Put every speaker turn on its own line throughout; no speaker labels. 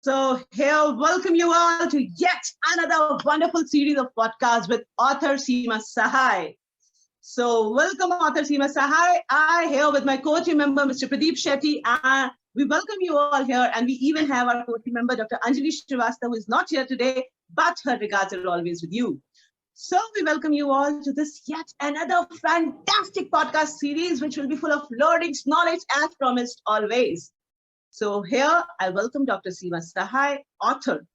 So here, welcome you all to yet another wonderful series of podcasts with author Seema Sahay. So welcome author Seema Sahay. I here with my co-team member, Mr. Pradeep Shetty. And we welcome you all here. And we even have our co-team member, Dr. Anjali Srivastava, who is not here today, but her regards are always with you. So we welcome you all to this yet another fantastic podcast series, which will be full of learnings, knowledge, as promised always. So here I welcome Dr. Seema Sahay, author. And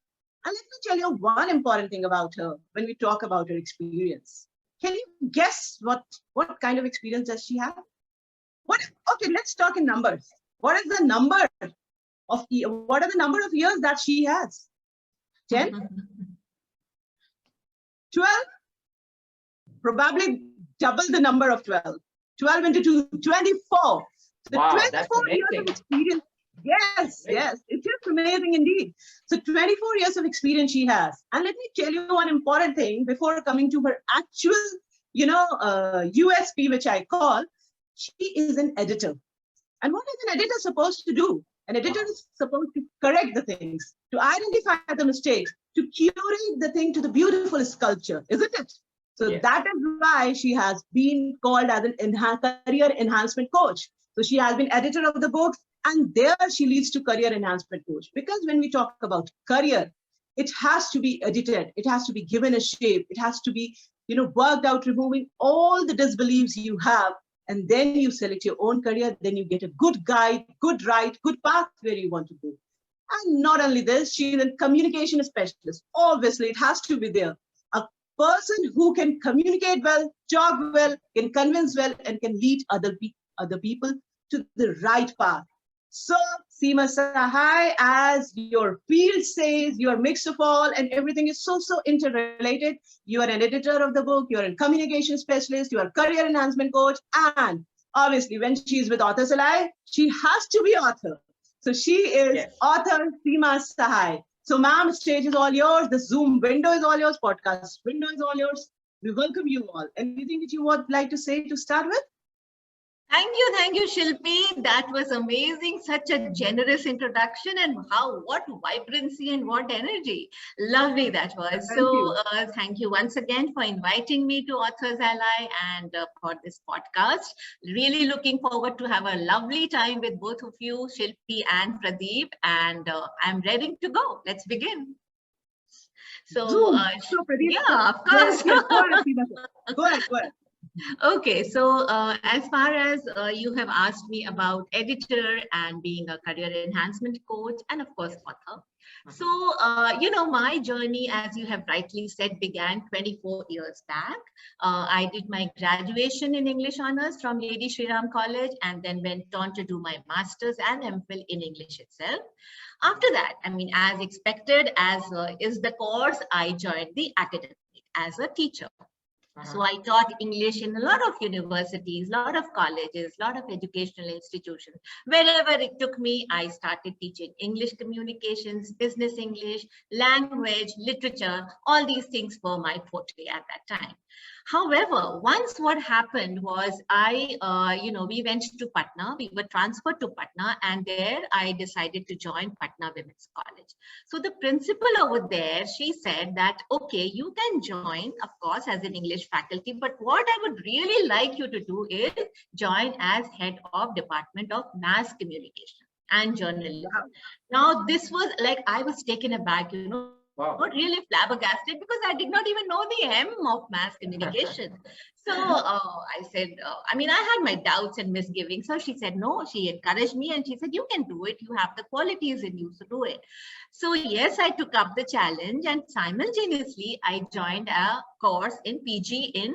let me tell you one important thing about her when we talk about her experience. Can you guess what kind of experience does she have? Okay, let's talk in numbers. What are the number of years that she has? 10? 12? Probably double the number of 12. 12 into 2, 24. So
wow,
24 years of experience. Yes, it is amazing indeed. So 24 years of experience she has. And let me tell you one important thing before coming to her actual, USP, which I call, she is an editor. And what is an editor supposed to do? An editor is supposed to correct the things, to identify the mistakes, to curate the thing to the beautiful sculpture, isn't it? So that is why she has been called as an career enhancement coach. So she has been editor of the books, and there she leads to career enhancement coach. Because when we talk about career, it has to be edited. It has to be given a shape. It has to be, worked out, removing all the disbeliefs you have. And then you select your own career. Then you get a good guide, good right, good path where you want to go. And not only this, she is a communication specialist. Obviously, it has to be there. A person who can communicate well, talk well, can convince well, and can lead other people to the right path. So, Seema Sahay, as your field says, you are mix of all and everything is so interrelated. You are an editor of the book, you are a communication specialist, you are a career enhancement coach, and obviously when she is with Author Sahay, she has to be author. So she is author Seema Sahay. So ma'am, stage is all yours, the Zoom window is all yours, podcast window is all yours. We welcome you all. Anything that you would like to say to start with?
Thank you, Shilpi. That was amazing. Such a generous introduction, and what vibrancy and what energy. Lovely that was. Thank you once again for inviting me to Authors Ally and for this podcast. Really looking forward to have a lovely time with both of you, Shilpi and Pradeep, and I'm ready to go. Let's begin.
So, Pradeep,
yeah, of course.
Go ahead.
Okay, so as far as you have asked me about editor and being a career enhancement coach and of course author. So, my journey, as you have rightly said, began 24 years back. I did my graduation in English honors from Lady Shri Ram College and then went on to do my master's and MPhil in English itself. After that, as expected, as is the course, I joined the academic as a teacher. So I taught English in a lot of universities, a lot of colleges, a lot of educational institutions. Wherever it took me, I started teaching English communications, business English, language, literature. All these things were my forte at that time. However, once what happened was we went to Patna, we were transferred to Patna, and there I decided to join Patna Women's College. So the principal over there, she said that, okay, you can join, of course, as an English faculty, but what I would really like you to do is join as head of Department of Mass Communication and Journalism. Now, this was like, I was taken aback, Not really flabbergasted because I did not even know the M of mass communication. So I said, I had my doubts and misgivings. So she said, no, she encouraged me and she said, you can do it. You have the qualities in you, so do it. So yes, I took up the challenge and simultaneously I joined a course in PG in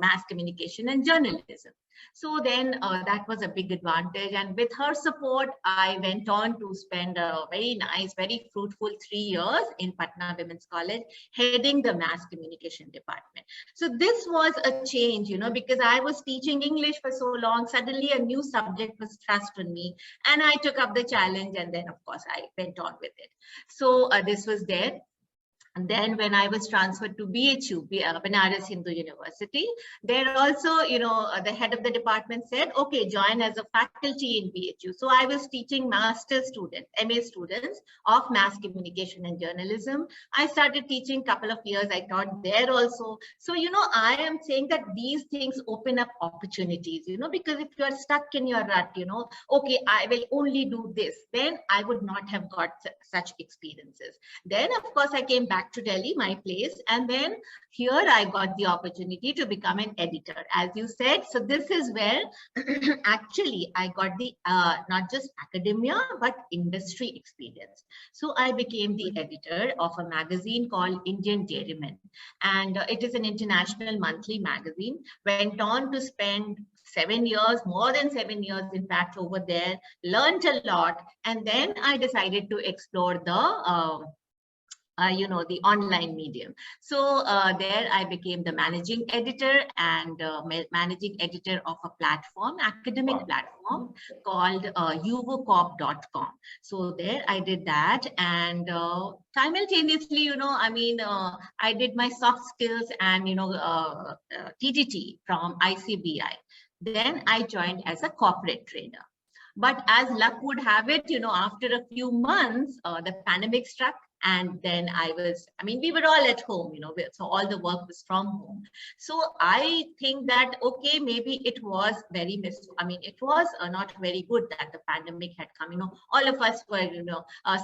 mass communication and journalism. So then that was a big advantage. And with her support, I went on to spend a very nice, very fruitful 3 years in Patna Women's College, heading the mass communication department. So this was a change, because I was teaching English for so long, suddenly a new subject was thrust on me and I took up the challenge and then of course I went on with it. So this was there. And then when I was transferred to BHU, Banaras Hindu University, there also, the head of the department said, okay, join as a faculty in BHU. So I was teaching master's students, MA students of mass communication and journalism. I started teaching couple of years. I taught there also. So, I am saying that these things open up opportunities, because if you are stuck in your rut, okay, I will only do this, then I would not have got such experiences. Then, of course, I came back to Delhi, my place, and then here I got the opportunity to become an editor, as you said. So this is where actually I got the not just academia but industry experience. So I became the editor of a magazine called Indian Dairyman, and it is an international monthly magazine. Went on to spend 7 years, more than 7 years, in fact, over there, learned a lot, and then I decided to explore the the online medium. So there I became the managing editor and managing editor of a platform, academic platform called uvocop.com. So there I did that, and simultaneously, I did my soft skills and, TTT from ICBI. Then I joined as a corporate trainer. But as luck would have it, after a few months, the pandemic struck. And then we were all at home, so all the work was from home. So I think that, okay, maybe it was it was not very good that the pandemic had come, all of us were,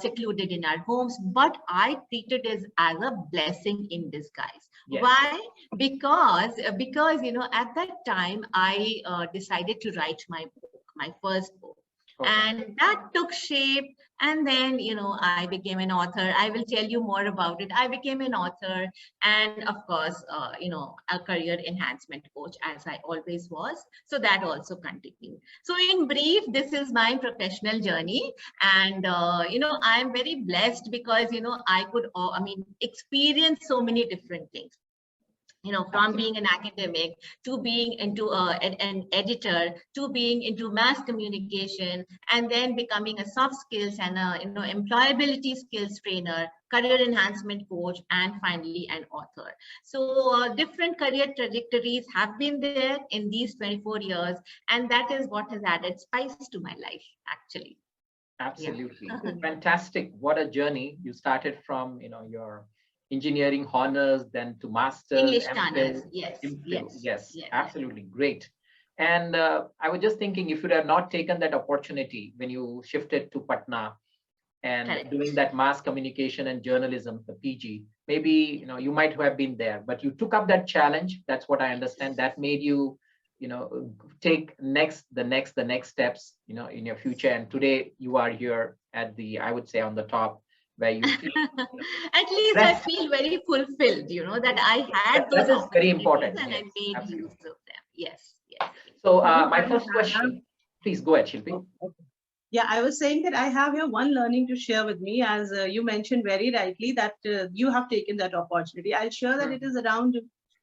secluded in our homes, but I treated it as a blessing in disguise. Yes. Why? Because, at that time, I decided to write my book, my first book. Okay. And that took shape. And then, I became an author. I will tell you more about it. I became an author and, of course, a career enhancement coach, as I always was. So that also continued. So in brief, this is my professional journey. And, I am very blessed because, I could, experience so many different things. From being an academic to being into an editor to being into mass communication, and then becoming a soft skills and a employability skills trainer, career enhancement coach, and finally an author. So different career trajectories have been there in these 24 years, and that is what has added spice to my life, actually.
Absolutely. Yeah. Fantastic. What a journey. You started from your engineering honors, then to master's,
English honors. Yes.
Yes, absolutely great. And I was just thinking, if you had not taken that opportunity when you shifted to Patna and Correct. Doing that mass communication and journalism, the PG, maybe you might have been there, but you took up that challenge. That's what I understand. That made you take the next steps in your future. And today you are here at the, I would say, on the top, where you feel,
at least I feel very fulfilled, that I had those
that's very important,
and I made use of them. Yes.
So my first question, please go ahead, Shilpi.
Yeah, I was saying that I have here one learning to share with me, as you mentioned very rightly that you have taken that opportunity. I'll share that it is around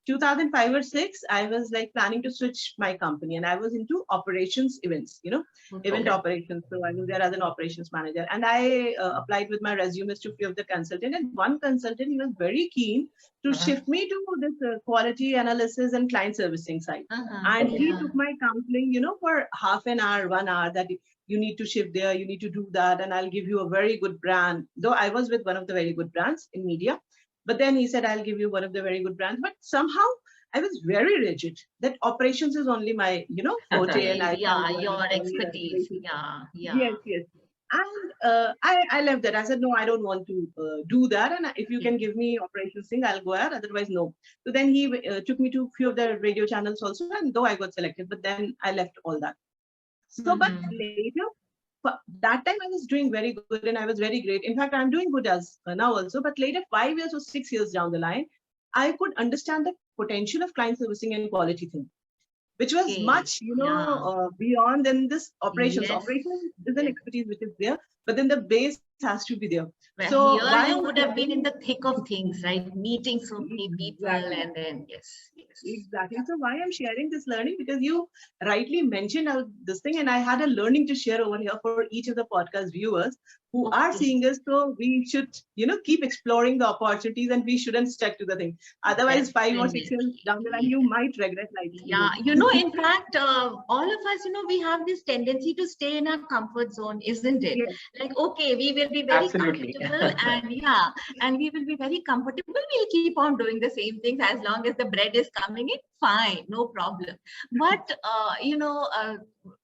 2005 or 6, I was like planning to switch my company, and I was into operations events, event operations. So I was there as an operations manager, and I applied with my resumes to few of the consultant, and one consultant, he was very keen to shift me to this quality analysis and client servicing side. And he took my counseling, for half an hour, 1 hour, that you need to shift there, you need to do that, and I'll give you a very good brand. Though I was with one of the very good brands in media. But then he said, I'll give you one of the very good brands. But somehow I was very rigid that operations is only my, forte. And
your expertise.
Yes. And I left that. I said, no, I don't want to do that. And if you can give me operations thing, I'll go ahead. Otherwise, no. So then he took me to a few of the radio channels also. And though I got selected, but then I left all that. So, but later, that time I was doing very good and I was very great. In fact, I'm doing good as now also, but later 5 years or 6 years down the line, I could understand the potential of client servicing and quality thing, which was much, beyond than this operations. Operations is an expertise which is there, but then the base has to be there.
Well,
So
here
why
you
I'm
would have been
sharing-
in the thick of things, right? Meeting so many people,
Exactly.
and then yes.
Exactly. So why I'm sharing this learning, because you rightly mentioned this thing, and I had a learning to share over here for each of the podcast viewers who are seeing us. So we should, keep exploring the opportunities, and we shouldn't stick to the thing. Otherwise, 5 or 6 years down the line, you might regret life.
Yeah, in fact, all of us, we have this tendency to stay in our comfort zone, isn't it?
Yes.
Like, okay, we will be very
Absolutely.
comfortable, and we will be very comfortable. We'll keep on doing the same things as long as the bread is coming in, fine, no problem. But,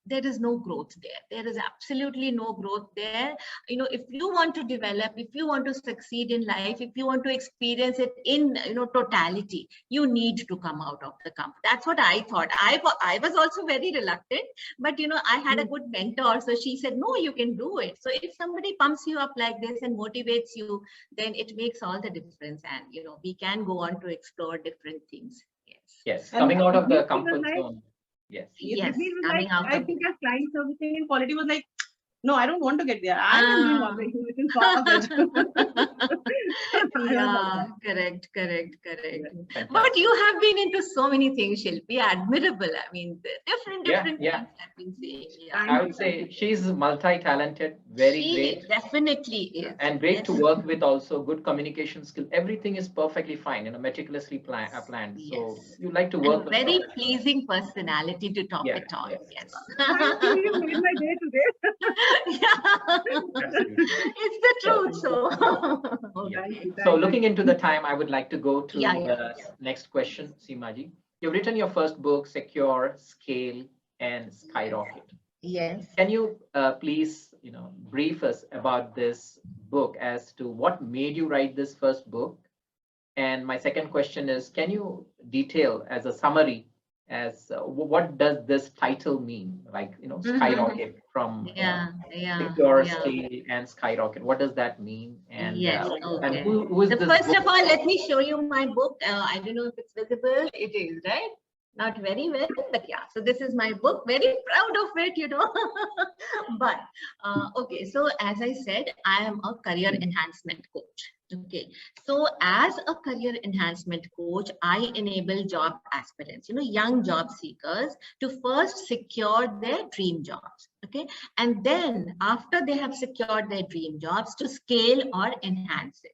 there is no growth there. There is absolutely no growth there. If you want to develop, if you want to succeed in life, if you want to experience it in, totality, you need to come out of the comfort. That's what I thought. I was also very reluctant, but, I had a good mentor. So she said, no, you can do it. So if somebody pumps you up like this and motivates you, then it makes all the difference. And, we can go on to explore different things.
Yes, coming out of the comfort zone. Yes.
Yes,
coming out. I think as client servicing and quality was like, no, I don't want to get there. I am doing operations, which is far better.
Yeah, correct. But you have been into so many things, Shilpi. Admirable. I mean, different things I've been seeing. Yeah.
I would say she's multi-talented, very great.
She definitely is.
And great to work with, also good communication skill. Everything is perfectly fine, meticulously planned. So you like to work with
very pleasing personality to top it on. Yes.
You made my day today.
It's the truth.
So looking into the time, I would like to go to the next question, Seemaji. You've written your first book, Secure, Scale, and Skyrocket.
Yes.
Can you please, brief us about this book as to what made you write this first book? And my second question is, can you detail as a summary as what does this title mean? Like, skyrocket from Secure, Scale, and Skyrocket. What does that mean? And and who is this
first
book?
of all, let me show you my book. I don't know if it's visible. It is, right? Not very well, but yeah. So this is my book. Very proud of it, But okay. So as I said, I am a career enhancement coach. Okay. So as a career enhancement coach, I enable job aspirants, young job seekers, to first secure their dream jobs. Okay. And then after they have secured their dream jobs, to scale or enhance it.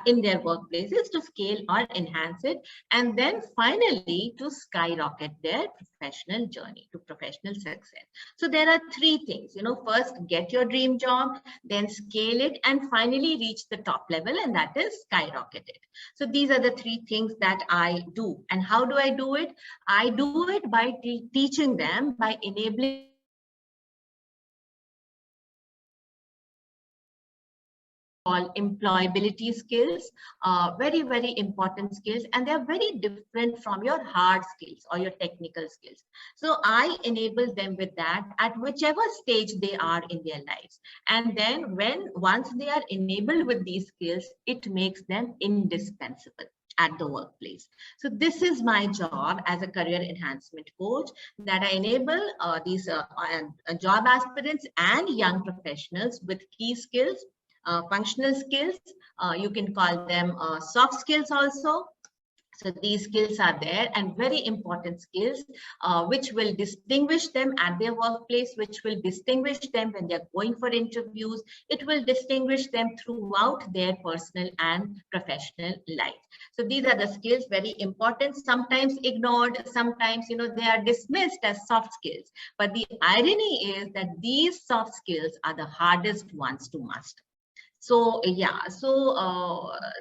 In their workplaces, to scale or enhance it, and then finally to skyrocket their professional journey to professional success. So there are three things, first get your dream job, then scale it, and finally reach the top level, and that is skyrocket it. So these are the three things that I do. And how do I do it? I do it by teaching them, by enabling employability skills, very, very important skills, and they're very different from your hard skills or your technical skills. So I enable them with that at whichever stage they are in their lives. And then once they are enabled with these skills, it makes them indispensable at the workplace. So this is my job as a career enhancement coach, that I enable these job aspirants and young professionals with key skills, functional skills, you can call them soft skills also. So these skills are there, and very important skills, which will distinguish them at their workplace, which will distinguish them when they're going for interviews. It will distinguish them throughout their personal and professional life. So these are the skills, very important, sometimes ignored, sometimes, they are dismissed as soft skills. But the irony is that these soft skills are the hardest ones to master. So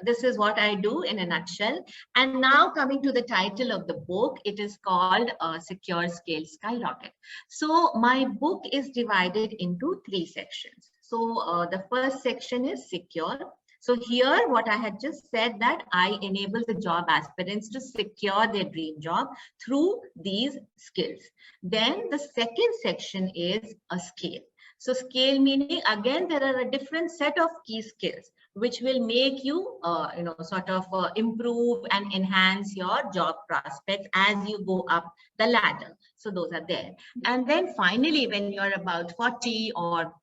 this is what I do in a nutshell. And now coming to the title of the book, it is called Secure, Scale, Skyrocket. So my book is divided into three sections. So the first section is secure. So here, what I had just said, that I enable the job aspirants to secure their dream job through these skills. Then the second section is a scale. So scale meaning, again, there are a different set of key skills which will make you, improve and enhance your job prospects as you go up the ladder. So those are there. And then finally, when you're about 40 or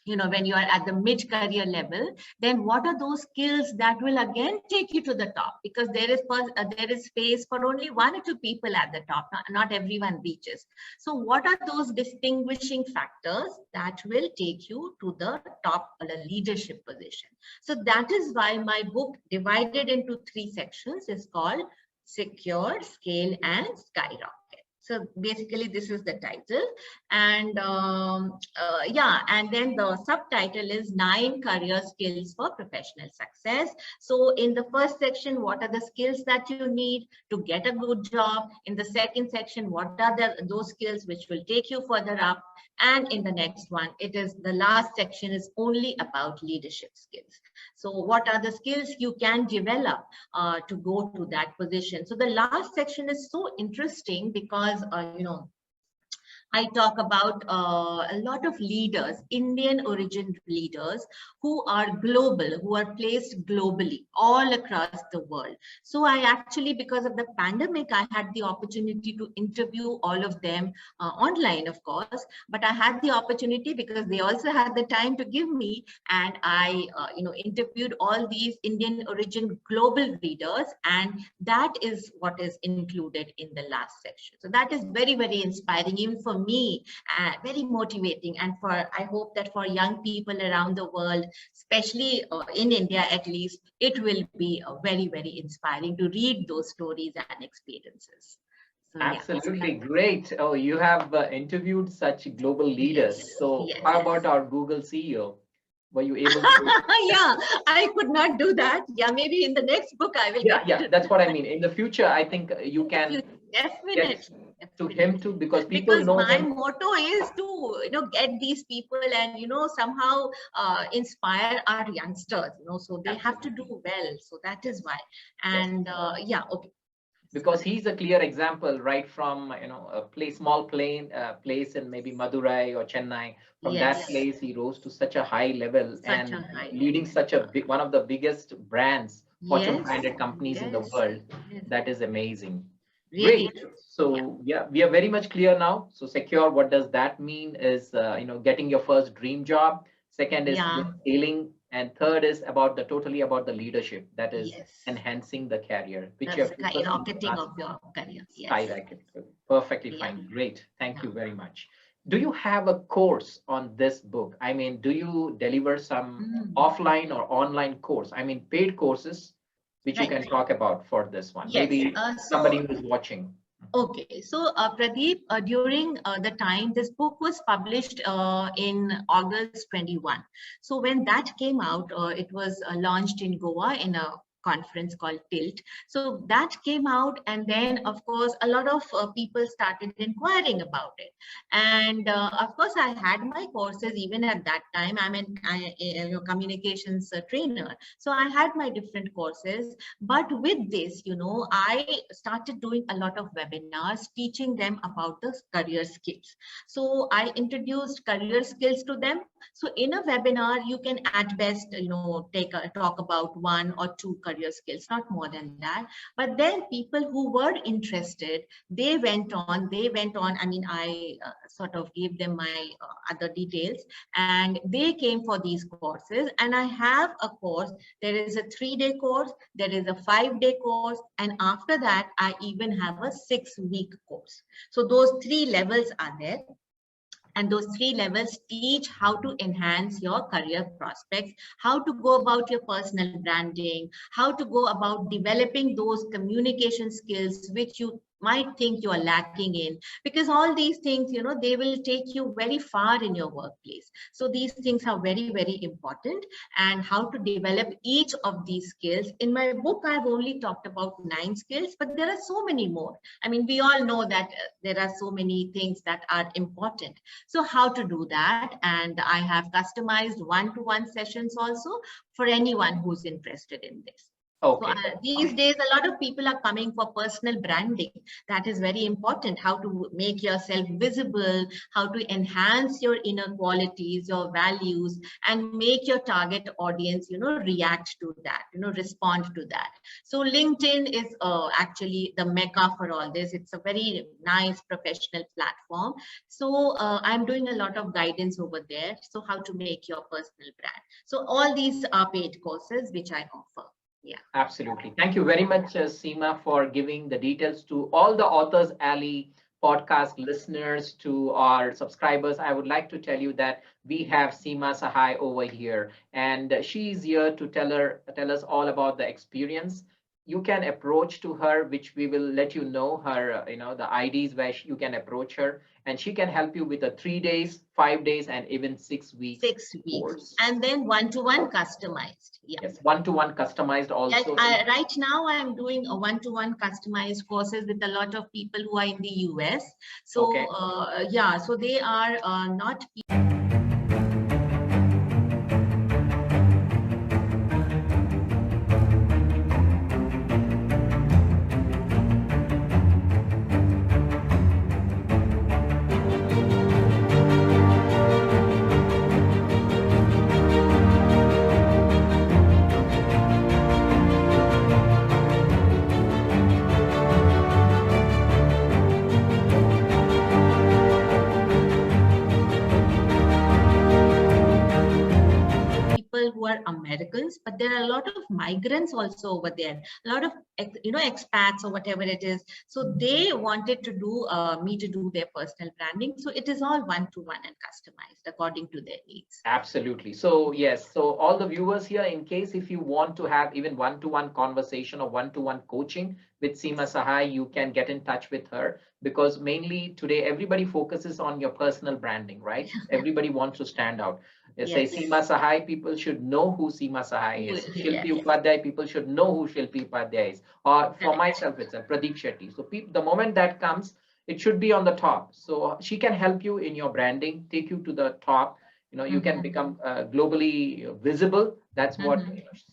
when you are at the mid-career level, then what are those skills that will again take you to the top? Because there is space for only 1 or 2 people at the top. Not everyone reaches. So what are those distinguishing factors that will take you to the top leadership position? So that is why my book, divided into 3 sections, is called Secure, Scale, and Skyrocket. So basically, this is the title, and and then the subtitle is 9 Career Skills for Professional Success. So in the first section, what are the skills that you need to get a good job? In the second section, what are those skills which will take you further up? And in the next one, the last section is only about leadership skills. So what are the skills you can develop to go to that position? So the last section is so interesting because, I talk about a lot of leaders, Indian origin leaders who are global, who are placed globally all across the world. So I actually, because of the pandemic, I had the opportunity to interview all of them online, of course, but I had the opportunity because they also had the time to give me, and I, interviewed all these Indian origin global leaders, and that is what is included in the last section. So that is very, very inspiring, even for me, very motivating, and I hope that for young people around the world, especially in India at least, it will be very, very inspiring to read those stories and experiences. So,
absolutely great. Oh, you have interviewed such global leaders.
Yes,
So
yes,
how about our Google CEO? Were you able to?
Yeah, I could not do that. Yeah, maybe in the next book I will
Yeah, that's what I mean. In the future, I think you can
definitely
get to him too, because people
because
know
my
him.
motto is to get these people and somehow inspire our youngsters, so they have to do well. So that is why. And yeah, okay.
Because he's a clear example, right from a small place in maybe Madurai or Chennai. From
Yes.
that place, he rose to such a high level
Such a high
leading such a big, one of the biggest brands, Fortune
Yes,
500 companies in the
yes,
world.
yes.
That is amazing.
Really.
Great. So yeah, we are very much clear now. So secure, what does that mean? Is getting your first dream job. Second is
Yeah.
scaling, and third is totally about the leadership. That is
Yes.
enhancing the career, which
The
you have focused on the
skyrocketing
last
of your career. Yes.
skyrocket. Perfectly
Yeah.
fine. Great. Thank you
Yeah.
very much. Do you have a course on this book? I mean, do you deliver some offline or online course? I mean, paid courses, which you can talk about for this one.
Yes.
Maybe somebody who is watching.
Okay, so Pradeep, during the time this book was published in August 21. So when that came out, it was launched in Goa in a conference called Tilt. So that came out, and then of course a lot of people started inquiring about it. And of course I had my courses even at that time. I'm a communications trainer, so I had my different courses. But with this, I started doing a lot of webinars teaching them about the career skills. So I introduced career skills to them. So in a webinar, you can at best, talk about 1 or 2 career skills, not more than that. But then people who were interested, they went on. I mean, I sort of gave them my other details, and they came for these courses. And I have a course. There is a 3-day course, there is a 5-day course, and after that, I even have a 6-week course. So those 3 levels are there. And those 3 levels teach how to enhance your career prospects, how to go about your personal branding, how to go about developing those communication skills, which you might think you are lacking in, because all these things, they will take you very far in your workplace. So these things are very, very important, and how to develop each of these skills. In my book, I've only talked about 9 skills, but there are so many more. I mean, we all know that there are so many things that are important. So how to do that? And I have customized 1-to-1 sessions also for anyone who's interested in this.
Okay.
So these days, a lot of people are coming for personal branding. That is very important. How to make yourself visible, how to enhance your inner qualities, your values, and make your target audience, react to that, respond to that. So LinkedIn is actually the mecca for all this. It's a very nice professional platform. So I'm doing a lot of guidance over there. So how to make your personal brand. So all these are paid courses which I offer. Yeah,
absolutely. Thank you very much, Seema, for giving the details to all the Authors Alley podcast listeners, to our subscribers. I would like to tell you that we have Seema Sahay over here, and she's here to tell us all about the experience. You can approach to her, which we will let you know her, the IDs where you can approach her, and she can help you with a 3 days, 5 days, and even 6 weeks.
6 weeks,
course.
and then one-to-one customized. Yeah.
Yes, one-to-one customized also.
Like right now, I'm doing a one-to-one customized courses with a lot of people who are in the US. So
okay.
Yeah, so they are not. Who are Americans, but there are a lot of migrants also over there, a lot of expats or whatever it is. So they wanted to do me to do their personal branding. So it is all one-to-one and customized according to their needs.
Absolutely. So yes, so all the viewers here, in case if you want to have even one-to-one conversation or one-to-one coaching with Seema Sahay, you can get in touch with her, because mainly today everybody focuses on your personal branding, right? Everybody wants to stand out. Yes. Say Seema Sahay, people should know who Seema Sahay is. Shilpi Upadhyay, people should know who Shilpi Upadhyay is. Or for myself, it's a Pradeep Shetty. So the moment that comes, it should be on the top. So she can help you in your branding, take you to the top. You can become globally visible. That's what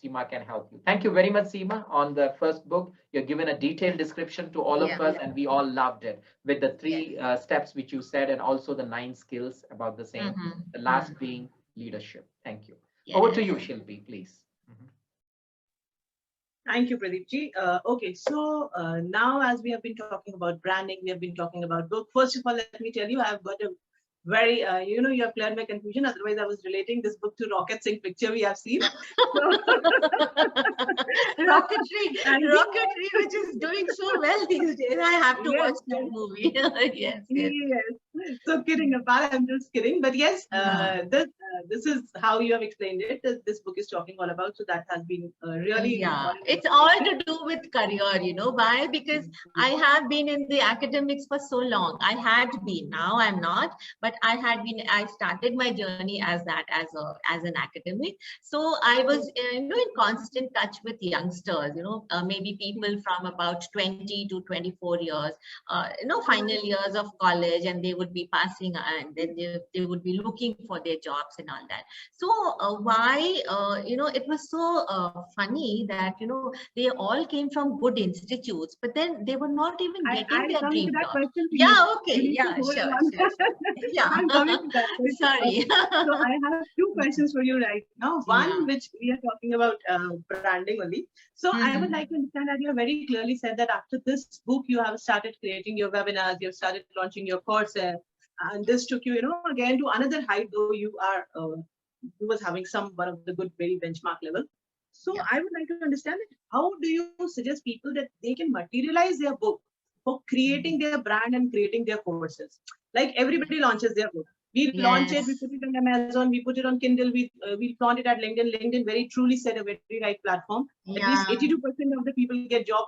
Seema can help you. Thank you very much, Seema. On the first book, you're given a detailed description to all of us, and we all loved it, with the 3 steps which you said, and also the 9 skills about the same. The last being leadership. Thank you. Over to you, Shilpi, please.
Thank you, Pradeep ji. Okay, so now as we have been talking about branding, we have been talking about book. First of all, let me tell you, I've got a very, you have cleared my confusion. Otherwise, I was relating this book to Rocket Singh picture we have seen.
Rocketry, which is doing so well these days. I have to watch that movie. Yes.
So kidding apart, I'm just kidding. But yes, this is how you have explained it. This book is talking all about. So that has been really important.
It's all to do with career. Why? Because I have been in the academics for so long. I had been. Now I'm not, but I had been. I started my journey as an academic. So I was in constant touch with youngsters. Maybe people from about 20 to 24 years. Final years of college, and they would be passing, and then they would be looking for their jobs and all that. So why it was so funny that they all came from good institutes, but then they were not even getting their dream job. Sure. Yeah.
I'm coming to that.
Sorry.
So I have 2 questions for you right now. One, which we are talking about branding only. So I would like to understand that you have very clearly said that after this book, you have started creating your webinars, you have started launching your courses, and this took you, again to another height, though you was having one of the good, very benchmark level. So I would like to understand that how do you suggest people that they can materialize their book for creating their brand and creating their courses? Like everybody launches their book. We launch it, we put it on Amazon, we put it on Kindle, we flaunt it at LinkedIn. LinkedIn very truly said a very right platform. At least 82% of the people get job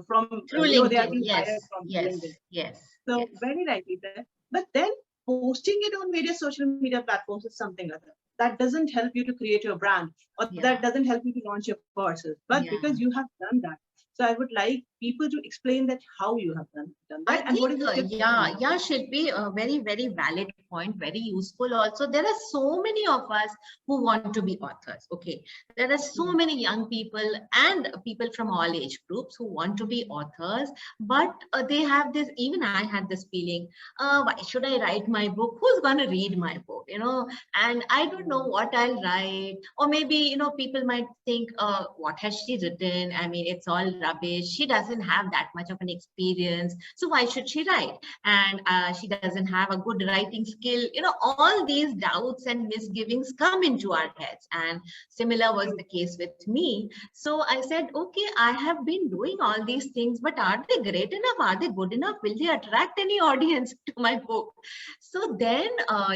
from
LinkedIn.
They are being hired from LinkedIn. So very rightly said. But then posting it on various social media platforms is something other. That doesn't help you to create your brand, or that doesn't help you to launch your courses. But because you have done that, so I would like people to explain that how you have done that,
I
and what
think,
is the
yeah, Shilpi, a very, very valid point, very useful also. There are so many of us who want to be authors, okay? There are so many young people and people from all age groups who want to be authors, but they have this, even I had this feeling, why should I write my book? Who's going to read my book, you know? And I don't know what I'll write. Or maybe, you know, people might think, what has she written? I mean, it's all rubbish. She doesn't have that much of an experience. So why should she write? And she doesn't have a good writing skill. You know, all these doubts and misgivings come into our heads. And similar was the case with me. So I said, okay, I have been doing all these things, but are they great enough? Are they good enough? Will they attract any audience to my book? So then,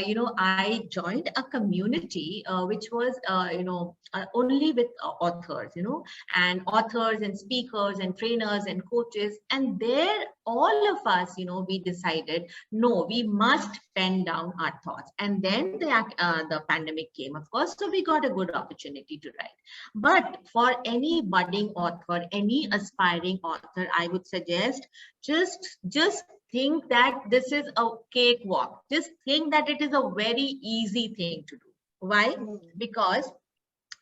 you know, I joined a community which was, you know, only with authors, you know, and authors and speakers and trainers and coaches. And there, all of us, you know, we decided, no, we must pen down our thoughts. And then the pandemic came, of course, so we got a good opportunity to write. But for any budding author, any aspiring author, I would suggest just think that this is a cakewalk. Just think that it is a very easy thing to do. Why? Because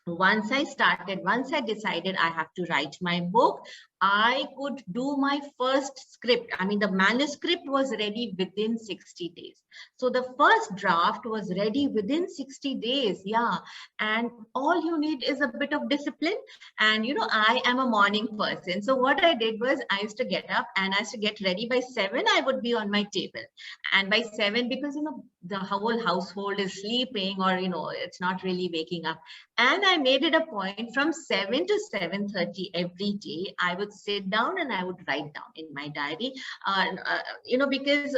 once I decided I have to write my book, I could do my first script. I mean, the manuscript was ready within 60 days. So the first draft was ready within 60 days. Yeah. And all you need is a bit of discipline. And, you know, I am a morning person. So what I did was I used to get up and I used to get ready. By 7, I would be on my table. And by 7, because, you know, the whole household is sleeping, or, you know, it's not really waking up. And I made it a point from 7 to 7:30 every day. I would sit down and I would write down in my diary, you know, because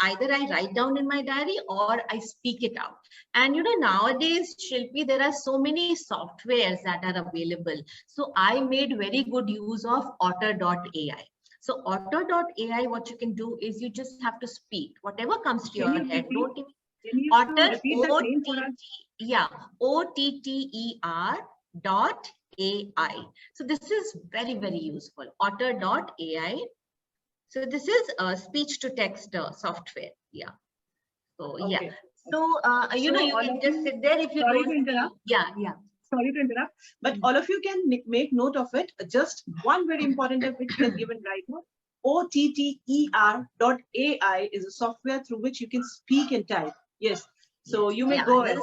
either I write down in my diary or I speak it out. And, you know, nowadays, Shilpi, there are so many softwares that are available. So I made very good use of otter.ai. So otter.ai, what you can do is you just have to speak whatever comes to your head. Don't even Otter, yeah, OTTER.ai. So this is very, very useful. Otter.ai. So this is a speech to text software. Yeah. So yeah. So you know, you can just sit there if you don't. Yeah, yeah.
Sorry to interrupt, but all of you can make note of it. Just one very important tip which we have given right now. OTTER.ai is a software through which you can speak and type. Yes. So you may go ahead.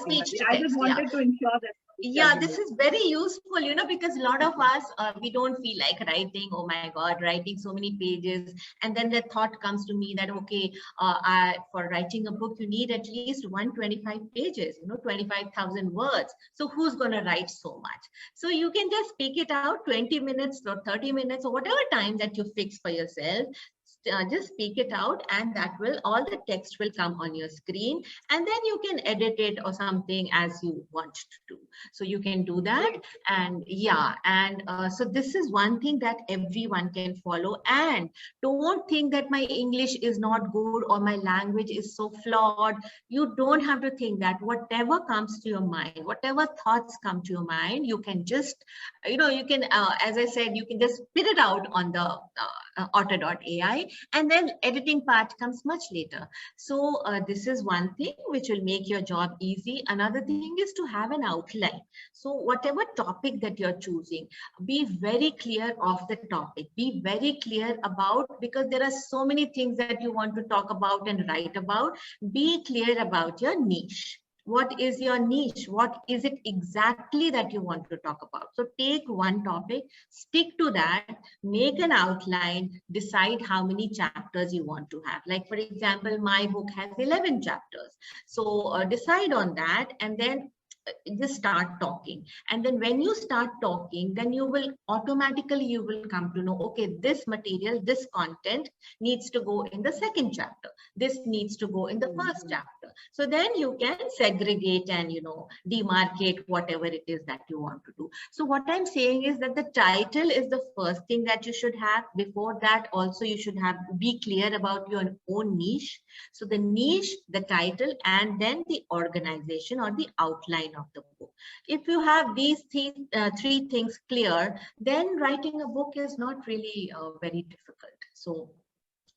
I just wanted to ensure that.
Yeah, this is very useful, you know, because a lot of us, we don't feel like writing. Oh my God, writing so many pages. And then the thought comes to me that, okay, for writing a book, you need at least 125 pages, you know, 25,000 words. So who's going to write so much? So you can just speak it out 20 minutes or 30 minutes or whatever time that you fix for yourself. Just speak it out, and that will, all the text will come on your screen, and then you can edit it or something as you want to do. So you can do that. And yeah, and so this is one thing that everyone can follow. And don't think that my English is not good or my language is so flawed. You don't have to think that. Whatever comes to your mind, whatever thoughts come to your mind, you can just, you know, you can, as I said, you can just spit it out on the otter.ai, and then editing part comes much later. So this is one thing which will make your job easy. Another thing is to have an outline. So whatever topic that you're choosing, be very clear of the topic. Be very clear about, because there are so many things that you want to talk about and write about. Be clear about your niche. What is your niche? What is it exactly that you want to talk about? So take one topic, stick to that, make an outline, decide how many chapters you want to have. Like, for example, my book has 11 chapters. So decide on that, and then just start talking. And then when you start talking, then you will automatically, you will come to know, okay, this material, this content needs to go in the second chapter. This needs to go in the first chapter. So then you can segregate and, you know, demarcate whatever it is that you want to do. So what I'm saying is that the title is the first thing that you should have. Before that, also you should have, be clear about your own niche. So the niche, the title, and then the organization or the outline outline of the book. If you have these three things clear, then writing a book is not really very difficult. So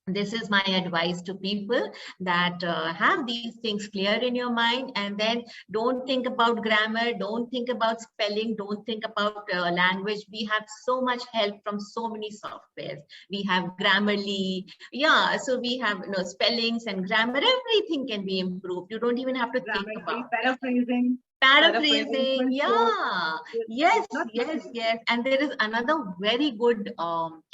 this is my advice to people, that have these things clear in your mind, and then don't think about grammar, don't think about spelling, don't think about language. We have so much help from so many softwares. We have Grammarly, yeah, so we have spellings and grammar, everything can be improved. You don't even have to think about
paraphrasing.
Yeah, yes. And there is another very good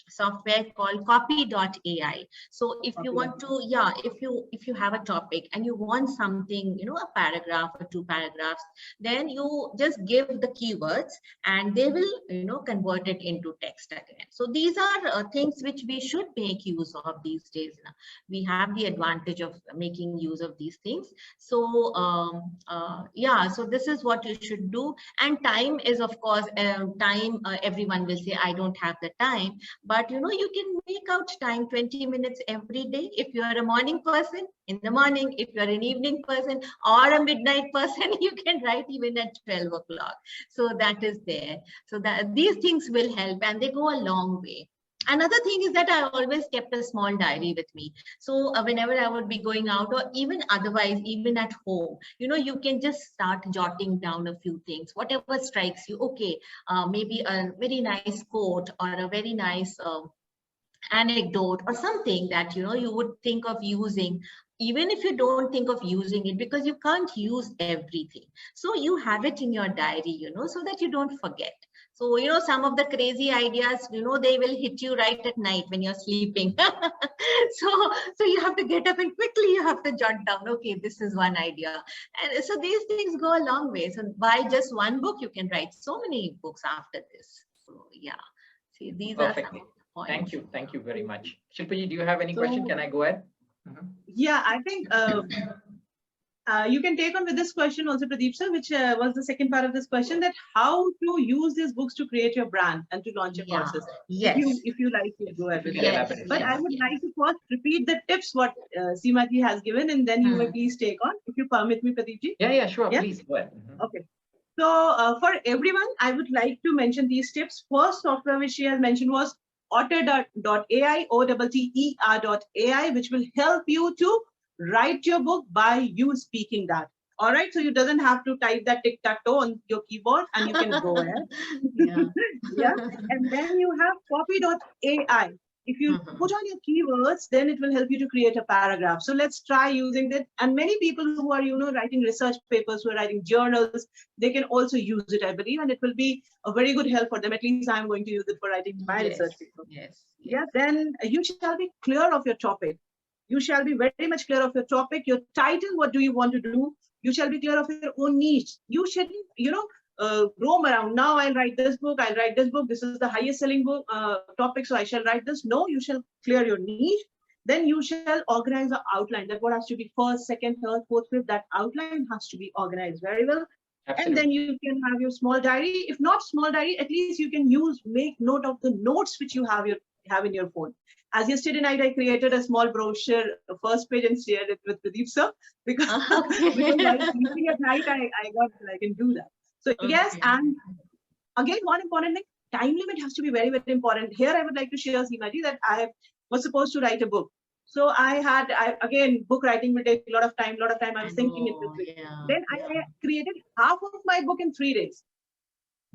software called copy.ai. So if you want to, if you have a topic and you want something, a paragraph or 2 paragraphs, then you just give the keywords and they will, convert it into text again. So these are things which we should make use of these days. Now we have the advantage of making use of these things. So so this is what you should do. And time is, of course, everyone will say, I don't have the time, but you can make out time, 20 minutes every day. If you are a morning person, in the morning. If you're an evening person or a midnight person, you can write even at 12 o'clock. So that is there. So that these things will help, and they go a long way. Another thing is that I always kept a small diary with me. So whenever I would be going out, or even otherwise, even at home, you can just start jotting down a few things, whatever strikes you. Okay, maybe a very nice quote or a very nice anecdote or something that, you would think of using, even if you don't think of using it, because you can't use everything. So you have it in your diary, so that you don't forget. So, some of the crazy ideas, they will hit you right at night when you're sleeping. So you have to get up and quickly you have to jot down, okay, this is one idea. And so these things go a long way. So by just one book, you can write so many books after this. So yeah, see, these are some of the points.
Thank you very much. Shilpaji, do you have any question? Can I go ahead?
Yeah, I think you can take on with this question also, Pradeep sir, which was the second part of this question, that how to use these books to create your brand and to launch your courses.
Yes.
If you like to go ahead with it.
Yes.
But I would like to first repeat the tips what Seema ji has given, and then you may please take on, if you permit me, Pradeep ji.
Yeah, sure. Yeah? Please go ahead.
Okay. So for everyone, I would like to mention these tips. First software which she has mentioned was otter.ai, OTTER.ai, which will help you to write your book by you speaking that. All right, so you doesn't have to type that tic-tac-toe on your keyboard, and you can go ahead. Yeah. And then you have copy.ai. If you put on your keywords, then it will help you to create a paragraph. So let's try using that. And many people who are, writing research papers, who are writing journals, they can also use it, I believe, and it will be a very good help for them. At least I'm going to use it for writing my research paper. Yes. Then you shall be clear of your topic. You shall be very much clear of your topic, your title, what do you want to do? You shall be clear of your own niche. You shouldn't, roam around. Now I'll write this book, this is the highest selling book topic, so I shall write this. No, you shall clear your niche. Then you shall organize the outline. That what has to be first, second, third, fourth, fifth, that outline has to be organized very well. Absolutely. And then you can have your small diary. If not small diary, at least you can make note of the notes which you have in your phone. As yesterday night, I created a small brochure, first page, and shared it with Pradeep sir, because while sleeping at night, I can do that. So yes, and again, one important thing, time limit has to be very, very important. Here, I would like to share, Seema ji, that I was supposed to write a book. So again, book writing will take a lot of time. I was thinking it this way. Then I created half of my book in 3 days.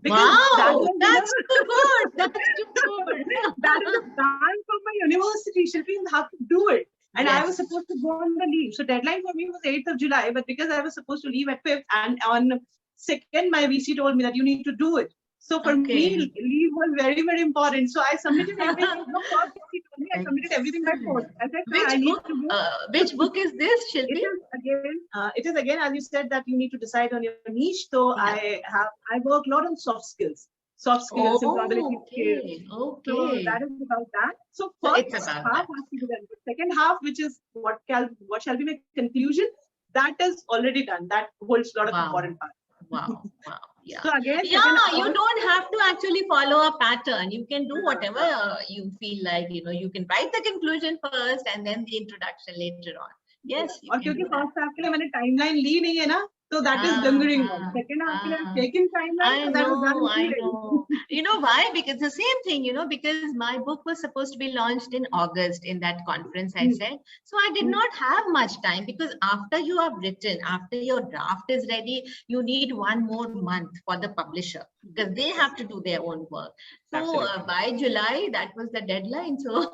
Because wow, that's too good. That's too good.
That is a plan from my university. Shilpi, you have to do it. And I was supposed to go on the leave. So deadline for me was 8th of July. But because I was supposed to leave at 5th, and on 2nd, my VC told me that you need to do it. So for me, leave was very, very important. So I submitted everything. I submitted everything by post. I said,
which book is this, Shilpi?
It is again, as you said, that you need to decide on your niche. So I work a lot on soft skills. Employability skills. So that is about that. So first half has to be done. The second half, which is what shall be my conclusion, that is already done. That holds a lot of important part.
Wow. Yeah.
So again,
you don't have to actually follow a pattern. You can do whatever you feel like. You can write the conclusion first and then the introduction later on. Yes.
और क्योंकि first half के लिए मैंने timeline ली नहीं है ना, So that is lingering on. Second half, I've taken timeline.
I know. You know why? Because the same thing, because my book was supposed to be launched in August in that conference I said. So I did not have much time, because after you have written, after your draft is ready, you need 1 more month for the publisher, because they have to do their own work. So by July, that was the deadline. So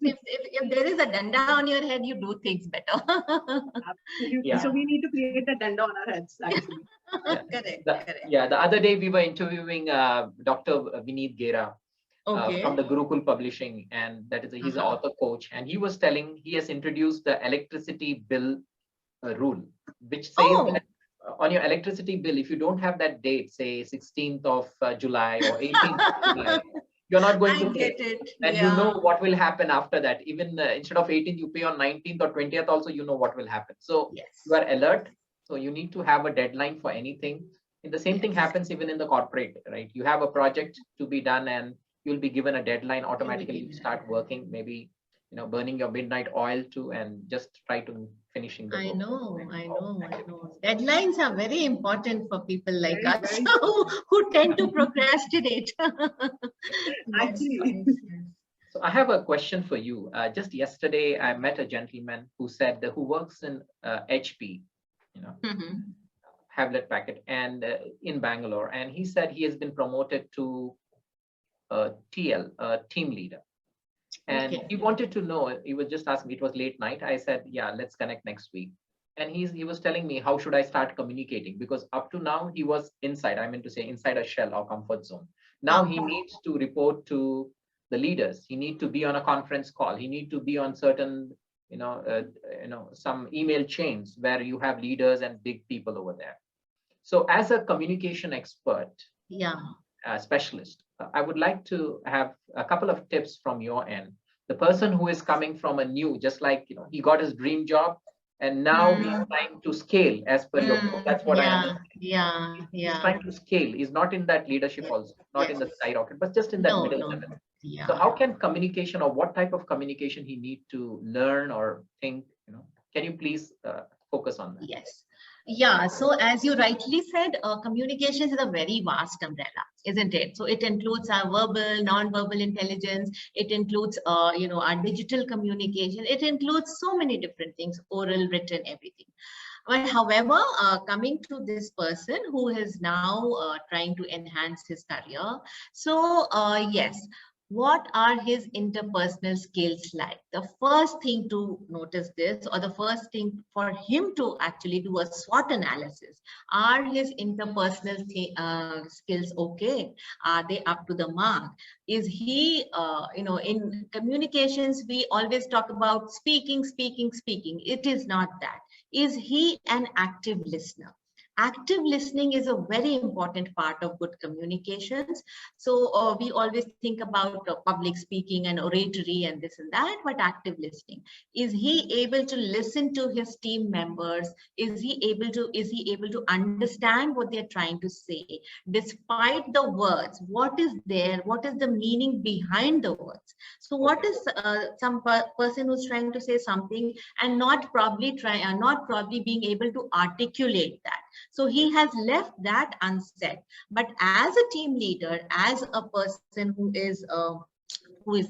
if there is a danda on your head, you do things better.
Absolutely. So we need to create a danda on our heads, actually.
Correct.
The other day we were interviewing Dr. Vineet Gera from the Gurukul Publishing, and that is he's an author coach, and he was telling he has introduced the electricity bill rule, which says that on your electricity bill, if you don't have that date, say 16th of July or 18th of July, you're not going to pay. And you know what will happen after that. Even instead of 18th, you pay on 19th or 20th also, you know what will happen. So you are alert. So you need to have a deadline for anything. And the same thing happens even in the corporate, right? You have a project to be done and you'll be given a deadline. Automatically you start working, maybe, burning your midnight oil too, and just try to finishing the book.
I know. Deadlines are very important for people like us who tend to procrastinate.
Actually.
So I have a question for you. Just yesterday, I met a gentleman who said who works in HP, Hewlett Packard, and in Bangalore, and he said he has been promoted to TL, team leader. And he wanted to know, he was just asking me, it was late night. I said, yeah, let's connect next week. And he was telling me, how should I start communicating? Because up to now, he was inside, I mean to say inside a shell or comfort zone. Now he needs to report to the leaders. He needs to be on a conference call. He needs to be on certain, some email chains where you have leaders and big people over there. So as a communication expert, specialist, I would like to have a couple of tips from your end. The person who is coming from a new, just like, he got his dream job and now he's trying to scale as per your book. That's what I understand. He's trying to scale. He's not in that leadership also, not in the skyrocket, but just in that middle level. So how can communication, or what type of communication he need to learn or think, can you please focus on that?
Yes. Yeah, so as you rightly said, communications is a very vast umbrella, isn't it? So it includes our verbal, non-verbal intelligence. It includes, our digital communication. It includes so many different things, oral, written, everything. But however, coming to this person who is now trying to enhance his career. So yes. What are his interpersonal skills like? The first thing to notice this, or the first thing for him to actually do a SWOT analysis. Are his interpersonal skills okay? Are they up to the mark? Is he, in communications, we always talk about speaking. It is not that. Is he an active listener? Active listening is a very important part of good communications. So we always think about public speaking and oratory and this and that, but active listening. Is he able to listen to his team members? Is he able to understand what they're trying to say? Despite the words, what is there? What is the meaning behind the words? So what is some person who's trying to say something and not probably being able to articulate that? So he has left that unsaid. But as a team leader, as a person who is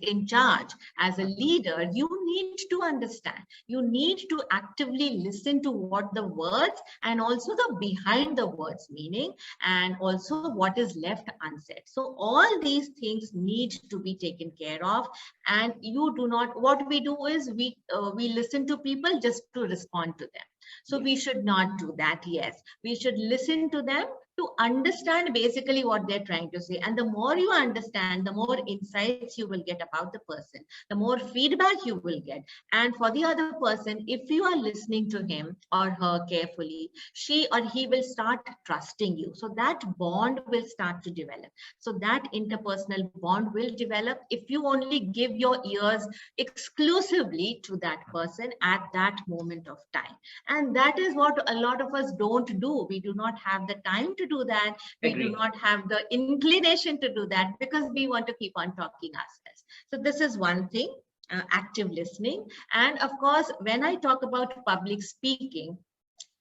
in charge, as a leader, you need to understand. You need to actively listen to what the words and also the behind the words meaning, and also what is left unsaid. So all these things need to be taken care of. And you do not, what we do is we listen to people just to respond to them. So we should not do that. Yes, we should listen to them to understand basically what they're trying to say. And the more you understand, the more insights you will get about the person, the more feedback you will get. And for the other person, if you are listening to him or her carefully, she or he will start trusting you. So that bond will start to develop. So that interpersonal bond will develop if you only give your ears exclusively to that person at that moment of time. And that is what a lot of us don't do. We do not have the time to do that. We do not have the inclination to do that because we want to keep on talking ourselves. So this is one thing, active listening. And of course, when I talk about public speaking,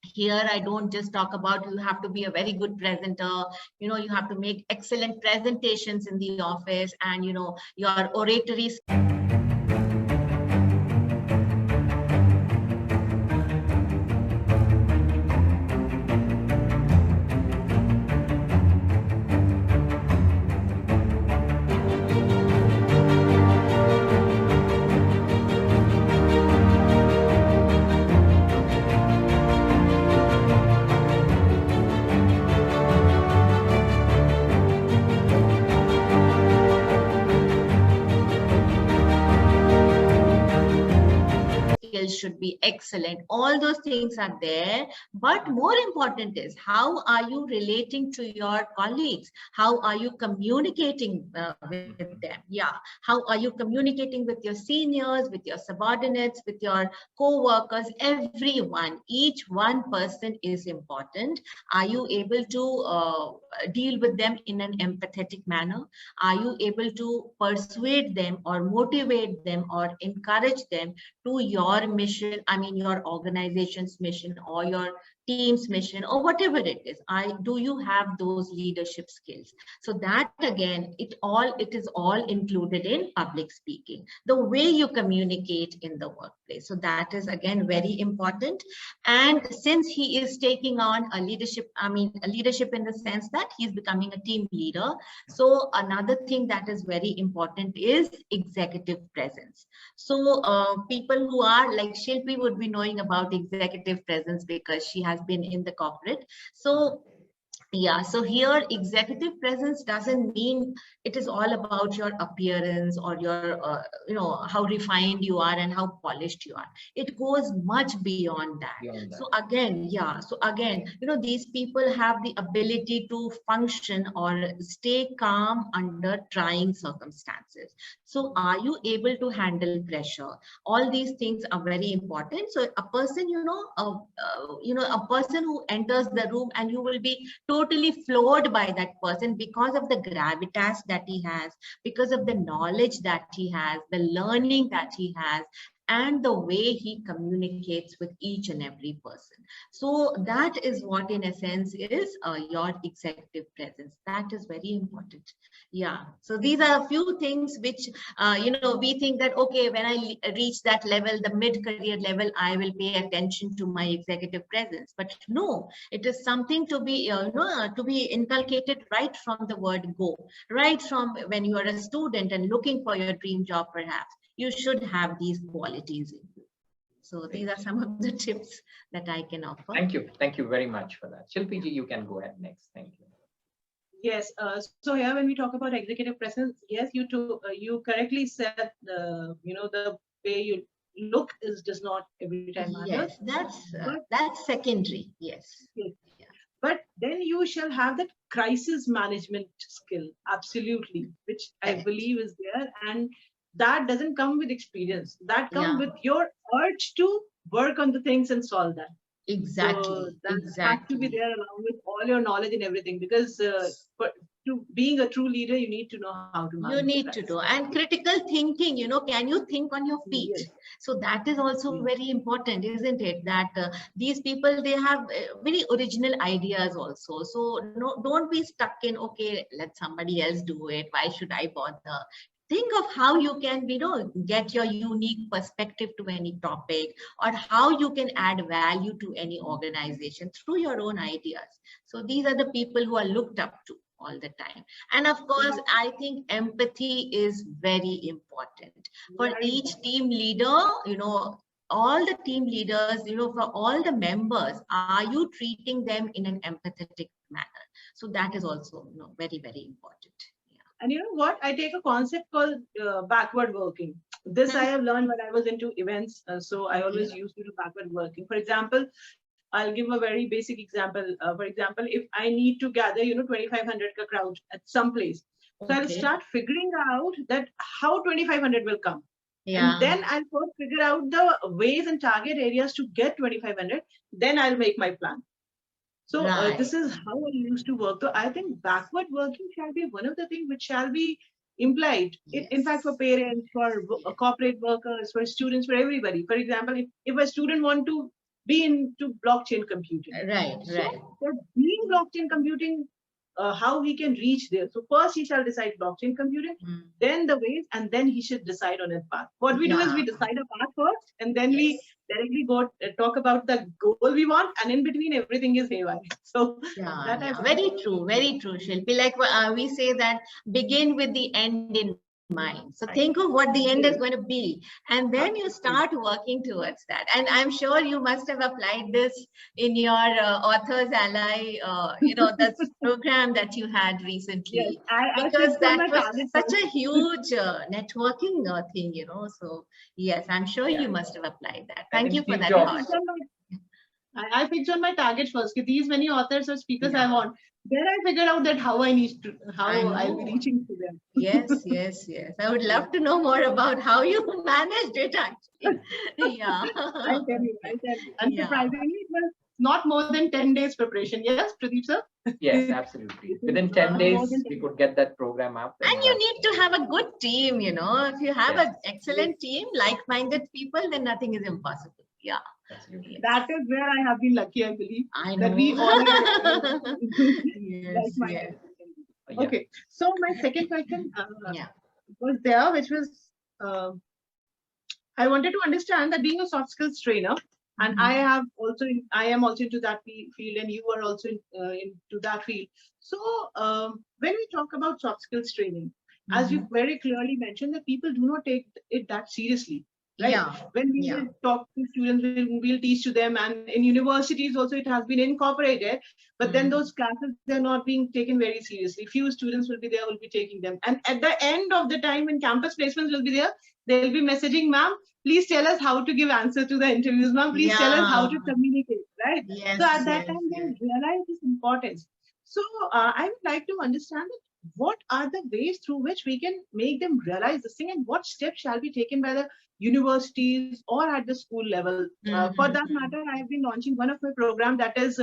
Here, I don't just talk about you have to be a very good presenter, you have to make excellent presentations in the office, and, your oratory skills should be excellent. All those things are there, but more important is how are you relating to your colleagues? How are you communicating with them? Yeah, how are you communicating with your seniors, with your subordinates, with your co-workers? Everyone, each one person is important. Are you able to deal with them in an empathetic manner? Are you able to persuade them or motivate them or encourage them to your mission, your organization's mission or your team's mission or whatever it is? Do you have those leadership skills? So that again, it is all included in public speaking, the way you communicate in the workplace. So that is again very important. And since he is taking on a leadership in the sense that he's becoming a team leader, so another thing that is very important is executive presence. So people who are like Shilpi would be knowing about executive presence because she has been in the corporate. So yeah, so here executive presence doesn't mean it is all about your appearance or your, how refined you are and how polished you are. It goes much beyond that. So again, yeah, these people have the ability to function or stay calm under trying circumstances. So are you able to handle pressure? All these things are very important. So a person, a person who enters the room and you will be totally floored by that person because of the gravitas that he has, because of the knowledge that he has, the learning that he has, and the way he communicates with each and every person. So that is what in a sense is your executive presence. That is very important. Yeah, so these are a few things which we think that okay, when I reach that level, the mid-career level, I will pay attention to my executive presence. But no, it is something to be to be inculcated right from the word go, right from when you are a student and looking for your dream job. Perhaps you should have these qualities in you. So these are some of the tips that I can offer.
Thank you very much for that. Shilpi ji, you can go ahead next. Thank you.
Yes. So here, when we talk about executive presence, yes, you correctly said, the way you look does not every time matter.
Yes, that's secondary. Yes.
Yes. Yeah. But then you shall have that crisis management skill, absolutely, which I believe is there, and that doesn't come with experience. That comes with your urge to work on the things and solve that.
Exactly.
So that has to be there along with all your knowledge and everything, because to being a true leader, you need to know how to manage.
You need to do, and critical thinking, can you think on your feet? Yes. So that is also very important, isn't it? That these people, they have very original ideas also. So no, don't be stuck in, okay, let somebody else do it. Why should I bother? Think of how you can, get your unique perspective to any topic, or how you can add value to any organization through your own ideas. So these are the people who are looked up to all the time. And of course, I think empathy is very important for each team leader. All the team leaders, for all the members, are you treating them in an empathetic manner? So that is also, very, very important.
And you know what? I take a concept called backward working. This I have learned when I was into events. So I always used to do backward working. For example, I'll give a very basic example. For example, if I need to gather, 2,500 ka crowd at some place. So I'll start figuring out that how 2,500 will come. Yeah. And then I'll first figure out the ways and target areas to get 2,500. Then I'll make my plan. So this is how I used to work. So I think backward working shall be one of the things which shall be implied. Yes. In fact, for parents, for corporate workers, for students, for everybody. For example, if a student want to be into blockchain computing.
Right,
So
right.
for being blockchain computing, how he can reach there. So first he shall decide blockchain computing, then the ways, and then he should decide on his path. What we do is we decide a path first, and then we directly go talk about the goal we want, and in between everything is haywire. So
very true, Shilpi. Like we say that begin with the end in mind. So think of what the end is going to be, and then you start working towards that. And I'm sure you must have applied this in your Authors Ally, the program that you had recently, because that was such a huge networking thing, So yes, I'm sure you must have applied that. Thank you for that thought.
I picked on my target first. These many authors or speakers I want. Then I figured out that how I'll be reaching to them.
Yes. I would love to know more about how you managed it actually.
I'll tell you. Unsurprisingly, it was not more than 10 days preparation. Yes, Pradeep sir?
Yes, absolutely. Within 10 days, we could get that program up.
And you need to have a good team, If you have an excellent team, like-minded people, then nothing is impossible. Yeah.
Absolutely.
That is where I have been lucky, I believe.
I know.
That we all
yes.
Okay. So my second question was there, which was I wanted to understand that being a soft skills trainer, and I am also into that field, and you are also into that field. So when we talk about soft skills training, as you very clearly mentioned, that people do not take it that seriously. Right? When we will talk to students, we'll teach to them, and in universities also it has been incorporated, but then those classes, they're not being taken very seriously. Few students will be taking them, and at the end of the time when campus placements will be there, they'll be messaging, ma'am, please tell us how to give answers to the interviews, ma'am, please tell us how to communicate, right? So at that time they realize this importance. So I would like to understand what are the ways through which we can make them realize this thing, and what steps shall be taken by the universities or at the school level. For that matter, I have been launching one of my program, that is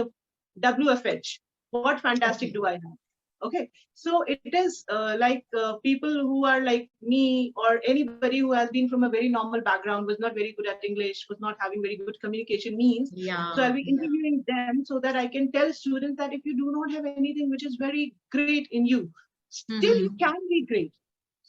WFH. What fantastic do I have? Okay, so it is like people who are like me, or anybody who has been from a very normal background, was not very good at English, was not having very good communication means. So I'll be interviewing them so that I can tell students that if you do not have anything which is very great in you, still you can be great.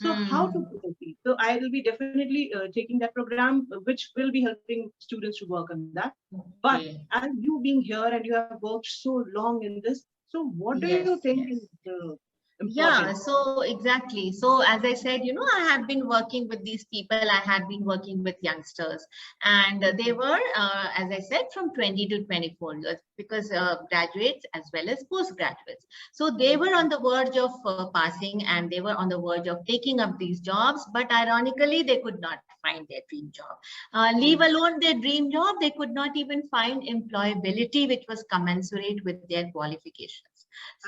So how to proceed? So I will be definitely taking that program, which will be helping students to work on that. But as you being here and you have worked so long in this, so what do you think is the important?
So exactly. So as I said, I have been working with these people. I had been working with youngsters, and they were, as I said, from 20 to 24 years, because graduates as well as postgraduates. So they were on the verge of passing, and they were on the verge of taking up these jobs. But ironically, they could not find their dream job. Leave alone their dream job, they could not even find employability which was commensurate with their qualifications.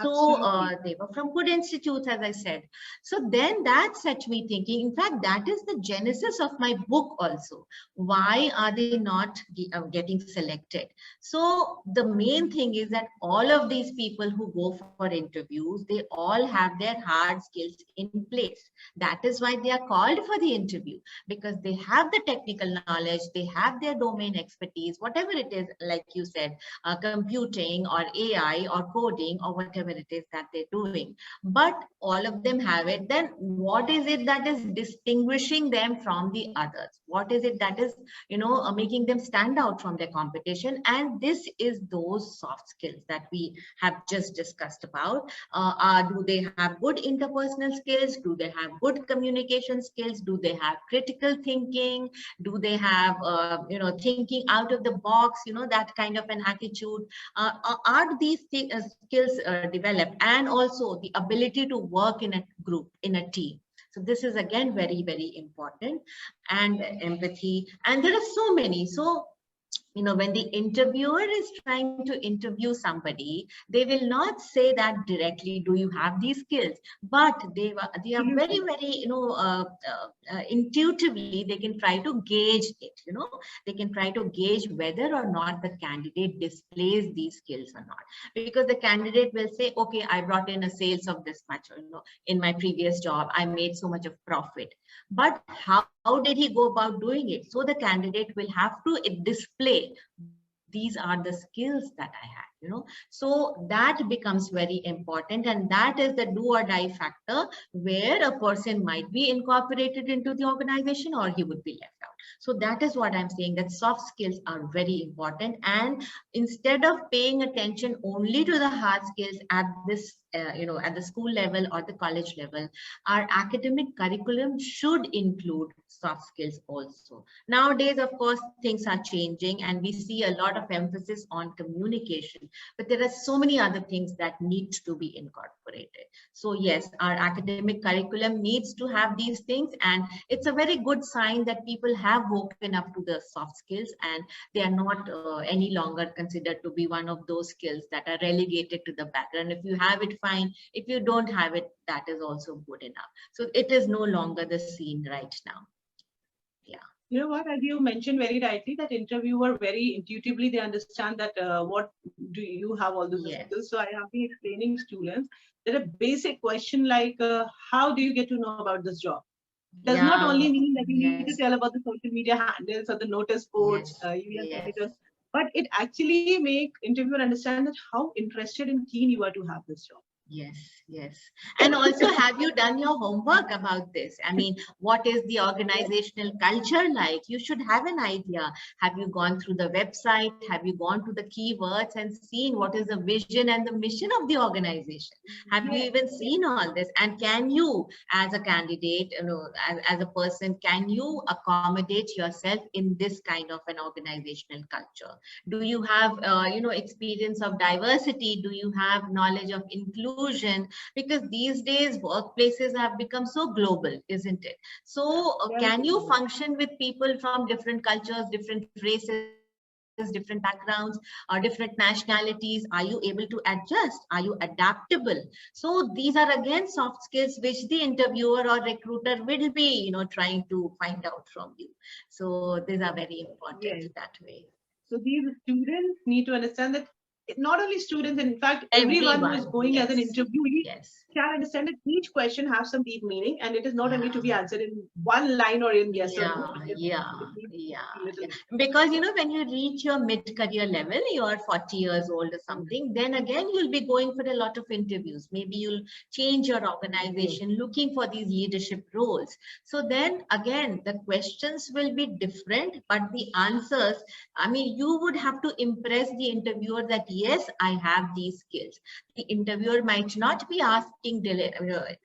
So they were from good institutes, as I said. So then that set me thinking. In fact, that is the genesis of my book also. Why are they not getting selected? So the main thing is that all of these people who go for interviews, they all have their hard skills in place. That is why they are called for the interview, because they have the technical knowledge, they have their domain expertise, whatever it is, like you said, computing or AI or coding or whatever it is that they're doing. But all of them have it. Then what is it that is distinguishing them from the others? What is it that is, making them stand out from their competition? And this is those soft skills that we have just discussed about. Do they have good interpersonal skills? Do they have good communication skills? Do they have critical thinking? Do they have, thinking out of the box, that kind of an attitude? Are these skills developed? And also the ability to work in a group, in a team. So this is again very, very important. And empathy. And there are so many. So when the interviewer is trying to interview somebody, they will not say that directly, do you have these skills? But they are very, very, intuitively, they can try to gauge it, they can try to gauge whether or not the candidate displays these skills or not. Because the candidate will say, okay, I brought in a sales of this much, in my previous job, I made so much of profit. But how did he go about doing it? So the candidate will have to display these are the skills that I have, you know. So that becomes very important, and that is the do or die factor where a person might be incorporated into the organization or he would be left out. So that is what I'm saying, that soft skills are very important. And instead of paying attention only to the hard skills at this, at the school level or the college level, our academic curriculum should include soft skills also. Nowadays, of course, things are changing and we see a lot of emphasis on communication, but there are so many other things that need to be incorporated. So yes, our academic curriculum needs to have these things, and it's a very good sign that people have woken up to the soft skills and they are not any longer considered to be one of those skills that are relegated to the background. If you have it, fine. If you don't have it, that is also good enough. So it is no longer the scene right now. Yeah.
You know what, as you mentioned very rightly, that interviewer very intuitively, they understand that what do you have all those skills. So I have been explaining students that a basic question like, how do you get to know about this job? Does not only mean that you need to tell about the social media handles or the notice boards, but it actually make interviewer understand that how interested and keen you are to have this job.
Yes, yes. And also, have you done your homework about this? I mean, what is the organizational culture like? You should have an idea. Have you gone through the website? Have you gone to the keywords and seen what is the vision and the mission of the organization? Have you even seen all this? And can you, as a candidate, as a person, can you accommodate yourself in this kind of an organizational culture? Do you have, experience of diversity? Do you have knowledge of inclusion? Because these days workplaces have become so global, isn't it? So can you function with people from different cultures, different races, different backgrounds, or different nationalities? Are you able to adjust? Are you adaptable? So these are again soft skills which the interviewer or recruiter will be, trying to find out from you. So these are very important that way.
So these students need to understand that not only students, in fact, everyone who is going as an interviewee shall understand that each question has some deep meaning, and it is not only to be answered in one line or in yes or no.
Because, when you reach your mid-career level, you are 40 years old or something, then again, you'll be going for a lot of interviews. Maybe you'll change your organization looking for these leadership roles. So then again, the questions will be different, but the answers, I mean, you would have to impress the interviewer that yes, I have these skills. The interviewer might not be asking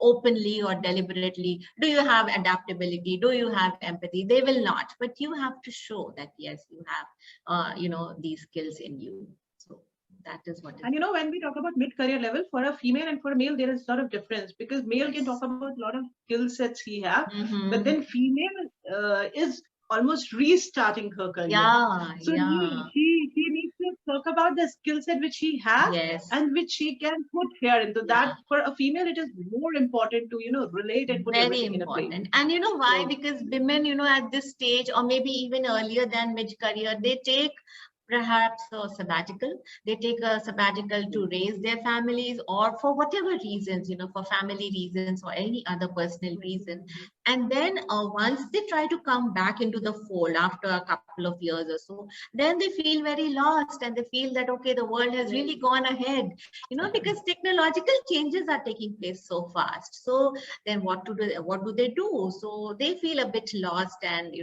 openly or deliberately, do you have adaptability? Do you have empathy? They will not, but you have to show that yes, you have, these skills in you. So that is what.
And when we talk about mid-career level, for a female and for a male, there is a lot of difference, because male can talk about a lot of skill sets he have, but then female is almost restarting her career. So she needs to talk about the skill set which she has and which she can put here into that. For a female, it is more important to relate and put everything in a place.
And you know why? Because women, at this stage, or maybe even earlier than mid-career, they take perhaps a sabbatical. They take a sabbatical to raise their families, or for whatever reasons, for family reasons or any other personal reason. And then once they try to come back into the fold after a couple of years or so, then they feel very lost and they feel that, okay, the world has really gone ahead, because technological changes are taking place so fast. So then what do they do? So they feel a bit lost. And,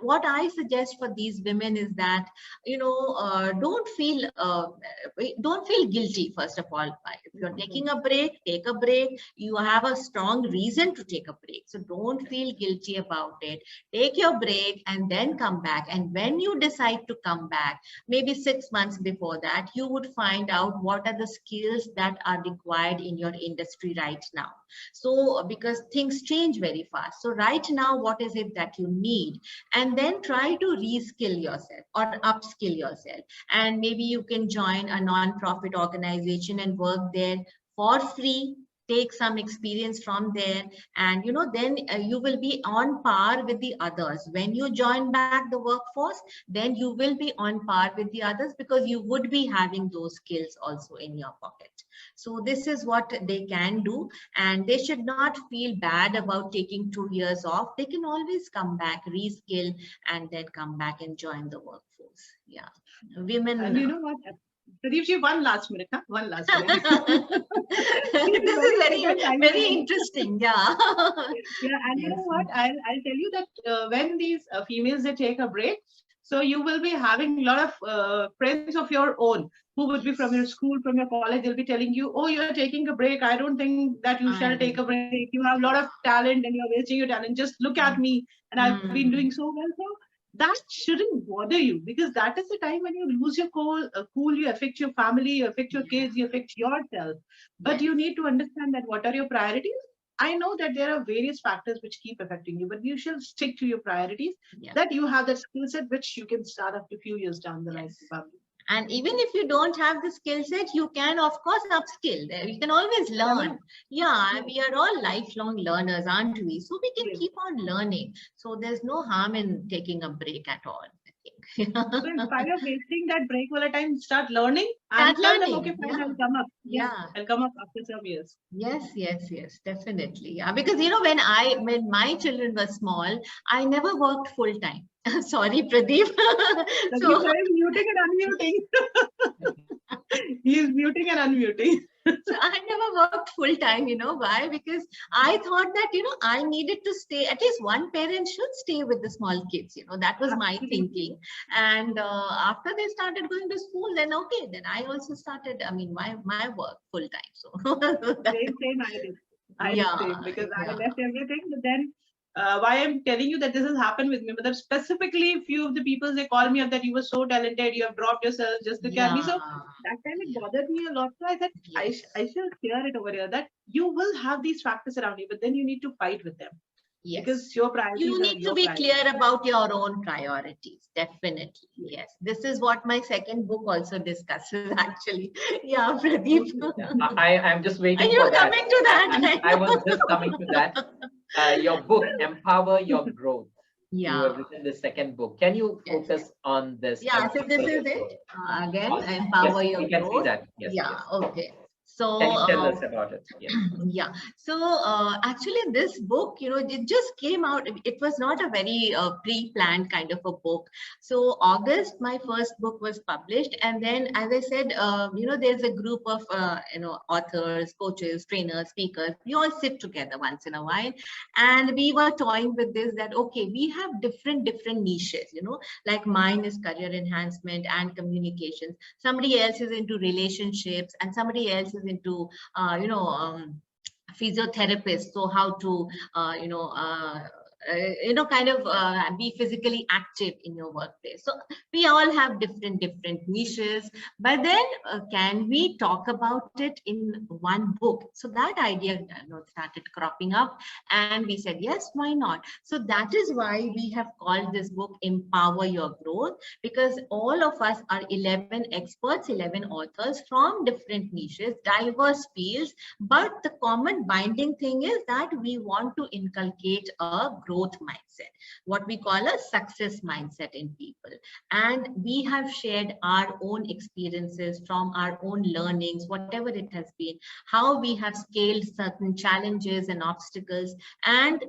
what I suggest for these women is that, don't feel guilty, first of all. If you're taking a break, take a break. You have a strong reason to take a break. So don't feel guilty about it. Take your break and then come back. And when you decide to come back, maybe 6 months before that, you would find out what are the skills that are required in your industry right now. So because things change very fast. So right now, what is it that you need? And then try to reskill yourself or upskill yourself. And maybe you can join a non-profit organization and work there for free. Take some experience from there, and then you will be on par with the others. When you join back the workforce, then you will be on par with the others, because you would be having those skills also in your pocket. So this is what they can do, and they should not feel bad about taking 2 years off. They can always come back, reskill, and then come back and join the workforce. goes. Yeah, women.
And you know what? Pradeep, one last minute, huh? One last minute.
This is very interesting. Yeah.
Yeah, and you know what? I'll tell you that when these females they take a break, so you will be having a lot of friends of your own who would be from your school, from your college. They'll be telling you, "Oh, you're taking a break. I don't think that you shall take a break. You have a lot of talent and you're wasting your talent. Just look at me, and I've been doing so well." So that shouldn't bother you, because that is the time when you lose your cool, you affect your family, you affect your kids, you affect yourself. But you need to understand that what are your priorities. I know that there are various factors which keep affecting you, but you should stick to your priorities, that you have that skill set which you can start up a few years down the line.
And even if you don't have the skill set, you can, of course, upskill. You can always learn. Yeah, we are all lifelong learners, aren't we? So we can keep on learning. So there's no harm in taking a break at all, I think.
So in spite of wasting that break all the time, start learning
and
tell them, okay, fine, I'll come up. I'll come up after some years.
Yes, definitely. Yeah, because when my children were small, I never worked full time. Sorry, Pradeep.
So he's muting and unmuting. He's muting and unmuting.
So I never worked full time, why? Because I thought that, I needed to stay, at least one parent should stay with the small kids, that was my thinking. And after they started going to school, then okay, then I also started, my work full time. So
same I did. Same, because I left everything, but then why I'm telling you that this has happened with me, but that specifically few of the people, they call me up that you were so talented, you have dropped yourself just to carry me. So that time it bothered me a lot. So I said, I shall share it over here, that you will have these factors around you, but then you need to fight with them.
Yes.
Because your priorities
you need to be clear about your own priorities. Definitely. Yes. This is what my second book also discusses, actually. Yeah, Pradeep.
I'm just waiting
for
that.
Coming to that.
I was just coming to that. Your book, Empower Your Growth. You have written the second book. Can you focus on this?
Yeah, so this is it. Again, Empower Your Growth.
You can see that.
Yes. Okay. So
can you tell us about it?
Yeah. So actually, this book, it just came out. It was not a very pre-planned kind of a book. So August, my first book was published, and then, as I said, there's a group of authors, coaches, trainers, speakers. We all sit together once in a while, and we were toying with this, that okay, we have different niches. Like mine is career enhancement and communications. Somebody else is into relationships, and somebody else is into physiotherapist, so how to be physically active in your workplace. So we all have different niches, but then can we talk about it in one book? So that idea started cropping up, and we said, yes, why not? So that is why we have called this book Empower Your Growth, because all of us are 11 experts, 11 authors from different niches, diverse fields, but the common binding thing is that we want to inculcate a growth mindset, what we call a success mindset in people. And we have shared our own experiences from our own learnings, whatever it has been, how we have scaled certain challenges and obstacles, and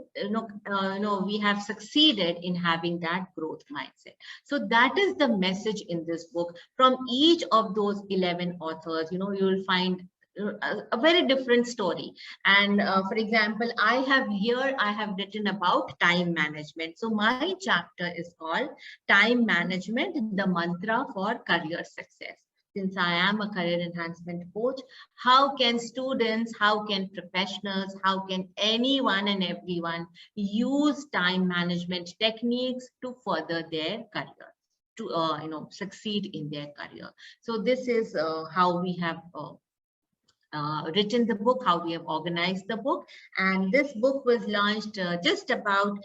we have succeeded in having that growth mindset. So that is the message in this book. From each of those 11 authors, you will find a very different story. And for example, I have written about time management. So my chapter is called Time Management, the Mantra for Career Success. Since I am a career enhancement coach, how can students, how can professionals, how can anyone and everyone use time management techniques to further their career, to succeed in their career? So this is how we have written the book, how we have organized the book. And this book was launched just about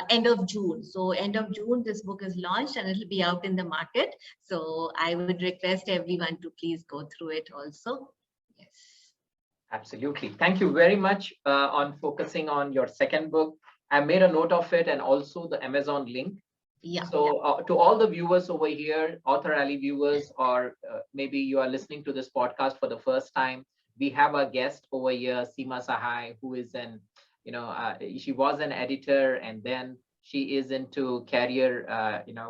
end of June. So end of June, this book is launched and it'll be out in the market. So I would request everyone to please go through it also. Yes.
Absolutely. Thank you very much on focusing on your second book. I made a note of it, and also the Amazon link.
Yeah.
So to all the viewers over here, Author Alley viewers, or maybe you are listening to this podcast for the first time, we have a guest over here, Seema Sahay, who is she was an editor, and then She is into career,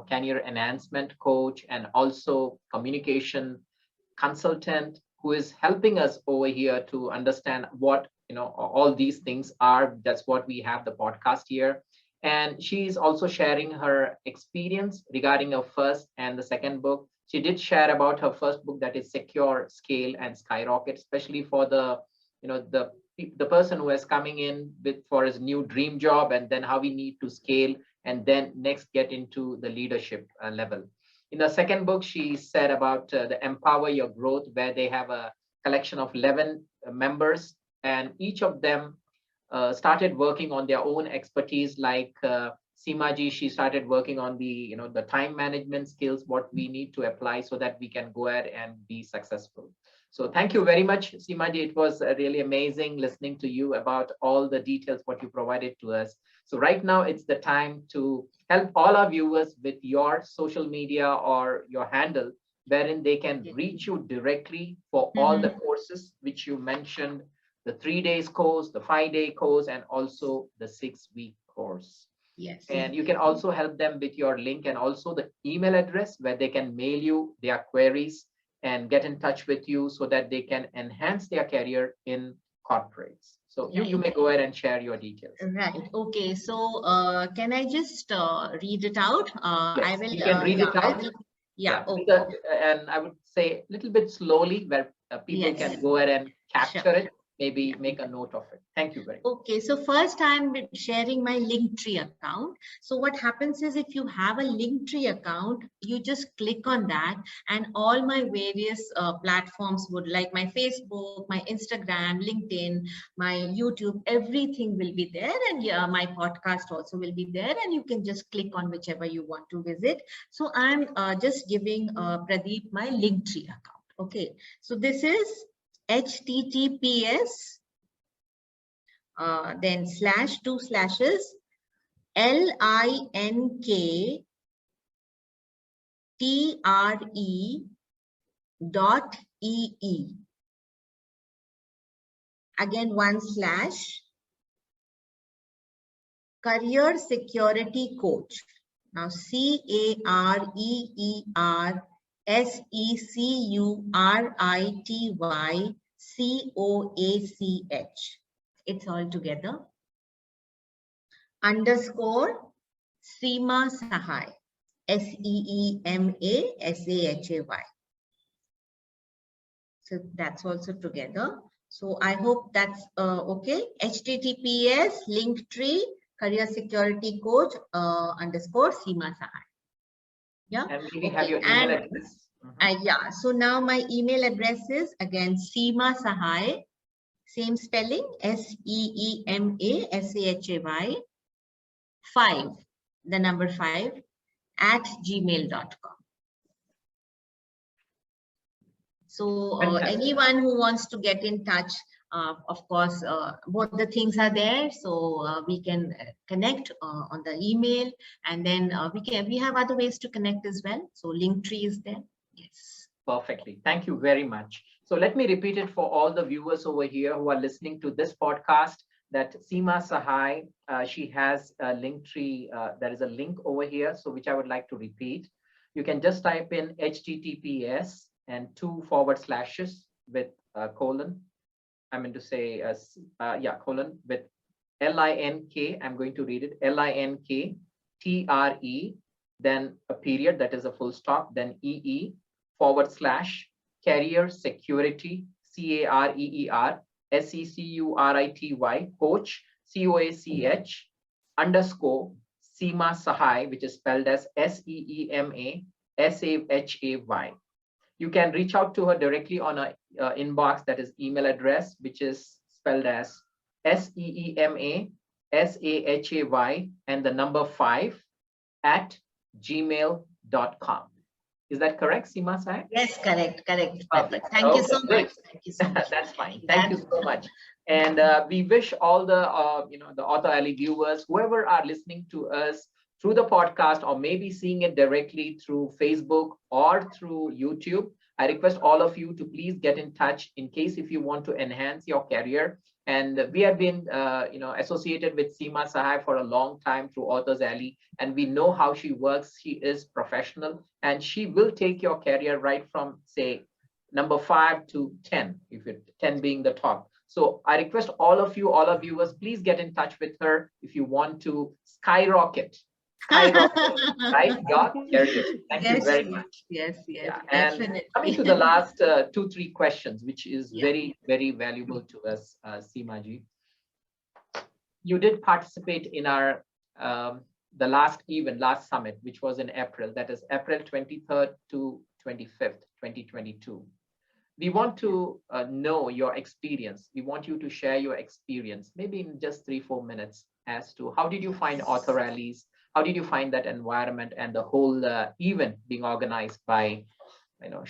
career enhancement coach, and also communication consultant, who is helping us over here to understand what all these things are. That's what we have the podcast here. And she's also sharing her experience regarding her first and the second book. She did share about her first book, that is Secure, Scale, and Skyrocket, especially for the person who is coming in for his new dream job, and then how we need to scale and then next get into the leadership level. In the second book, she said about the Empower Your Growth, where they have a collection of 11 members, and each of them started working on their own expertise. Like Seema ji, she started working on the time management skills, what we need to apply so that we can go ahead and be successful. So thank you very much, Seema ji. It was really amazing listening to you about all the details, what you provided to us. So right now it's the time to help all our viewers with your social media or your handle, wherein they can reach you directly for all the courses which you mentioned, the 3 days course, the 5-day course, and also the 6-week course.
Yes.
And you can also help them with your link and also the email address where they can mail you their queries and get in touch with you so that they can enhance their career in corporates. So you may go ahead and share your details.
Right. Okay. So can I just read it out?
Yes,
I will.
You can read it out.
Okay.
And I would say a little bit slowly, where people can go ahead and capture it. Maybe make a note of it. Thank you very much.
Okay, so first I'm sharing my Linktree account. So what happens is, if you have a Linktree account, you just click on that, and all my various platforms would, like my Facebook, my Instagram, LinkedIn, my YouTube, everything will be there, and my podcast also will be there, and you can just click on whichever you want to visit. So I'm just giving Pradeep my Linktree account. Okay, so this is HTTPS then /2/ linktr.ee, again 1/ career security coach. Now CARERSECURITYCOACH. It's all together. _ Seema Sahay. SEEMASAHAY. So that's also together. So I hope that's okay. HTTPS Linktree career security coach _ Seema Sahay. Yeah.
And we have your email address.
Yeah. So now my email address is again Seema Sahay. Same spelling, SEEMASAHAY 5, the number 5 @gmail.com. So anyone who wants to get in touch, of course, both the things are there. So we can connect on the email, and then we have other ways to connect as well. So Linktree is there. Yes.
Perfectly. Thank you very much. So let me repeat it for all the viewers over here who are listening to this podcast, that Seema Sahay, she has a Linktree. There is a link over here, so which I would like to repeat. You can just type in HTTPS and 2/ with colon. I'm going to say, colon with LINK. I'm going to read it. LINKTRE, then a period, that is a full stop, then EE / career security, CAREER SECURITY coach, COACH _ Seema Sahay, which is spelled as SEEMASAHAY. You can reach out to her directly on a inbox, that is email address, which is spelled as SEEMASAHAY and the number 5 @gmail.com. Is that correct, Seema Sahay?
Yes, correct. Perfect. Thank you so much. Thank you so much.
That's fine. Thank you so much. And we wish all the the Author Alley viewers, whoever are listening to us through the podcast or maybe seeing it directly through Facebook or through YouTube, I request all of you to please get in touch in case if you want to enhance your career. And we have been, associated with Seema Sahay for a long time through Authors Alley, and we know how she works. She is professional, and she will take your career right from, say, number 5 to 10, if it 10 being the top. So I request all of you, all our viewers, please get in touch with her if you want to skyrocket, right? Your career. Thank you very much.
Yes,
Yeah.
definitely.
And coming to the last 2-3 questions, which is
Yeah.
very, very valuable to us, Seema ji. You did participate in our the last event, last summit, which was in April. That is April 23rd to 25th, 2022. We want to know your experience. We want you to share your experience, maybe in just 3-4 minutes, as to how did you find author rallies? How did you find that environment and the whole event being organized by,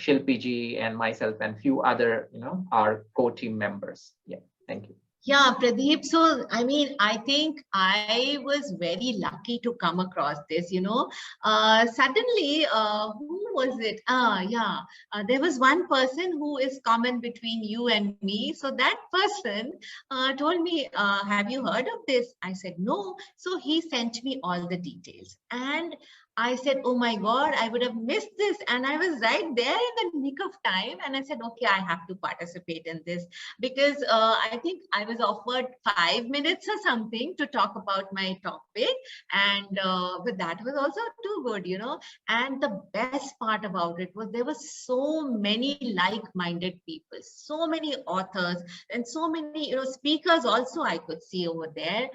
Shilpi ji and myself and few other, our core team members? Yeah, thank you.
Yeah, Pradeep. So, I mean, I think I was very lucky to come across this, suddenly, who was it? There was one person who is common between you and me. So that person told me, have you heard of this? I said, no. So he sent me all the details. And I said, oh my God, I would have missed this. And I was right there in the nick of time. And I said, okay, I have to participate in this because I think I was offered 5 minutes or something to talk about my topic. And but that was also too good, And the best part about it was there were so many like-minded people, so many authors and so many, speakers also I could see over there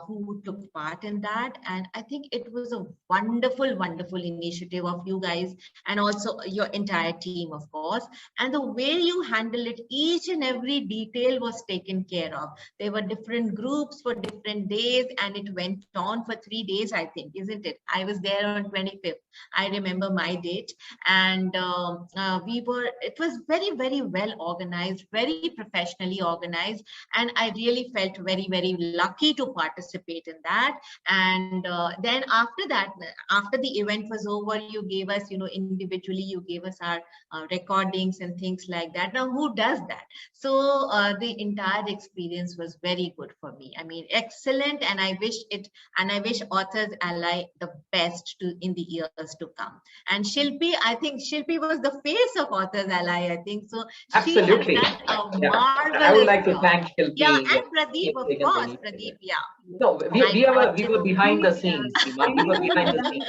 who took part in that. And I think it was a wonderful initiative of you guys and also your entire team, of course. And the way you handle it, each and every detail was taken care of. There were different groups for different days, and it went on for 3 days, I think, isn't it? I was there on 25th. I remember my date. And it was very, very well organized, very professionally organized. And I really felt very, very lucky to participate in that. And then after that, after the event was over, you gave us, individually, you gave us our recordings and things like that. Now, who does that? So the entire experience was very good for me. I mean, excellent. And I wish Authors Ally the best in the years to come. And Shilpi, I think Shilpi was the face of Authors Ally, I think. So
absolutely.
She has done a marvelous
I would like to
job.
thank Shilpi.
Yeah, and Pradeep, of course, Pradeep, yeah.
No, we were behind the scenes. We were behind the scenes.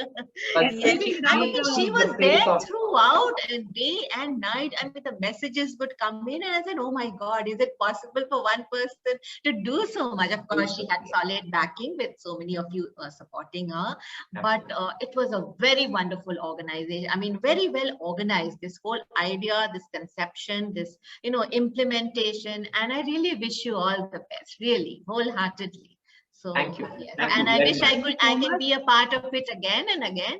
But
yes, I mean, she was there throughout day and night. I mean, the messages would come in, and I said, "Oh my God, is it possible for one person to do so much?" Of course, she had solid backing with so many of you supporting her. But it was a very wonderful organization. I mean, very well organized. This whole idea, this conception, this implementation, and I really wish you all the best, really, wholeheartedly. So,
thank you.
Yes.
Thank
and
you
I wish
much.
I can be a part of it again and again.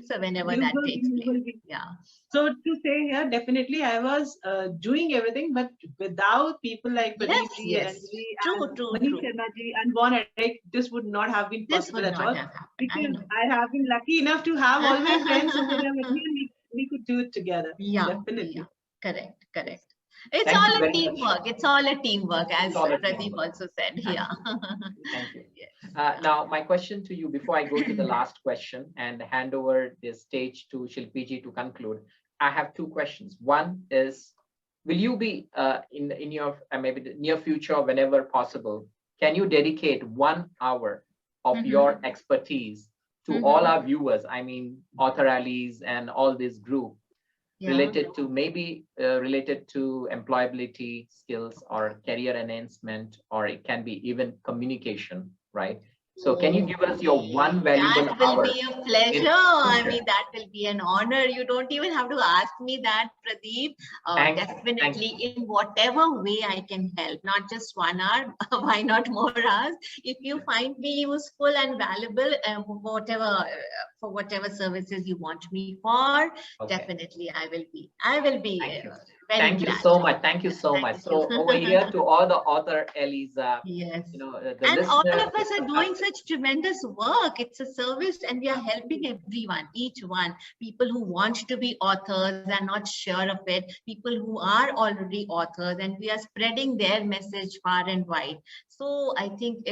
So whenever that takes place. Yeah.
So to say here, definitely I was doing everything, but without people like Pradeep ji,
True.
and Bon Eric, this would not have been possible at all. Because I have been lucky enough to have all my friends over there with me, and we could do it together.
Yeah.
Definitely.
Yeah. Correct. It's all a teamwork. It's all a teamwork, as Pradeep also said. Yeah.
Thank you. Now, my question to you before I go to the last question and hand over the stage to Shilpi ji to conclude, I have 2 questions. One is, will you be in your maybe the near future, whenever possible, can you dedicate 1 hour of your expertise to all our viewers? I mean, author allies and all this group. Related to related to employability skills or career enhancement, or it can be even communication, right? So can you give us your 1 valuable hour?
That will be a pleasure. I mean, that will be an honor. You don't even have to ask me that, Pradeep. Definitely in whatever way I can help, not just 1 hour, why not more hours? If you find me useful and valuable, for whatever services you want me for, definitely I will be Very
Thank you
glad.
so much. Thank you so much.
Thank
So
you.
over here to all the author Ellies,
Yes.
the
And all
listeners.
of us are doing such tremendous work. It's a service and we are helping everyone, each one. People who want to be authors and not sure of it. People who are already authors, and we are spreading their message far and wide. So I think,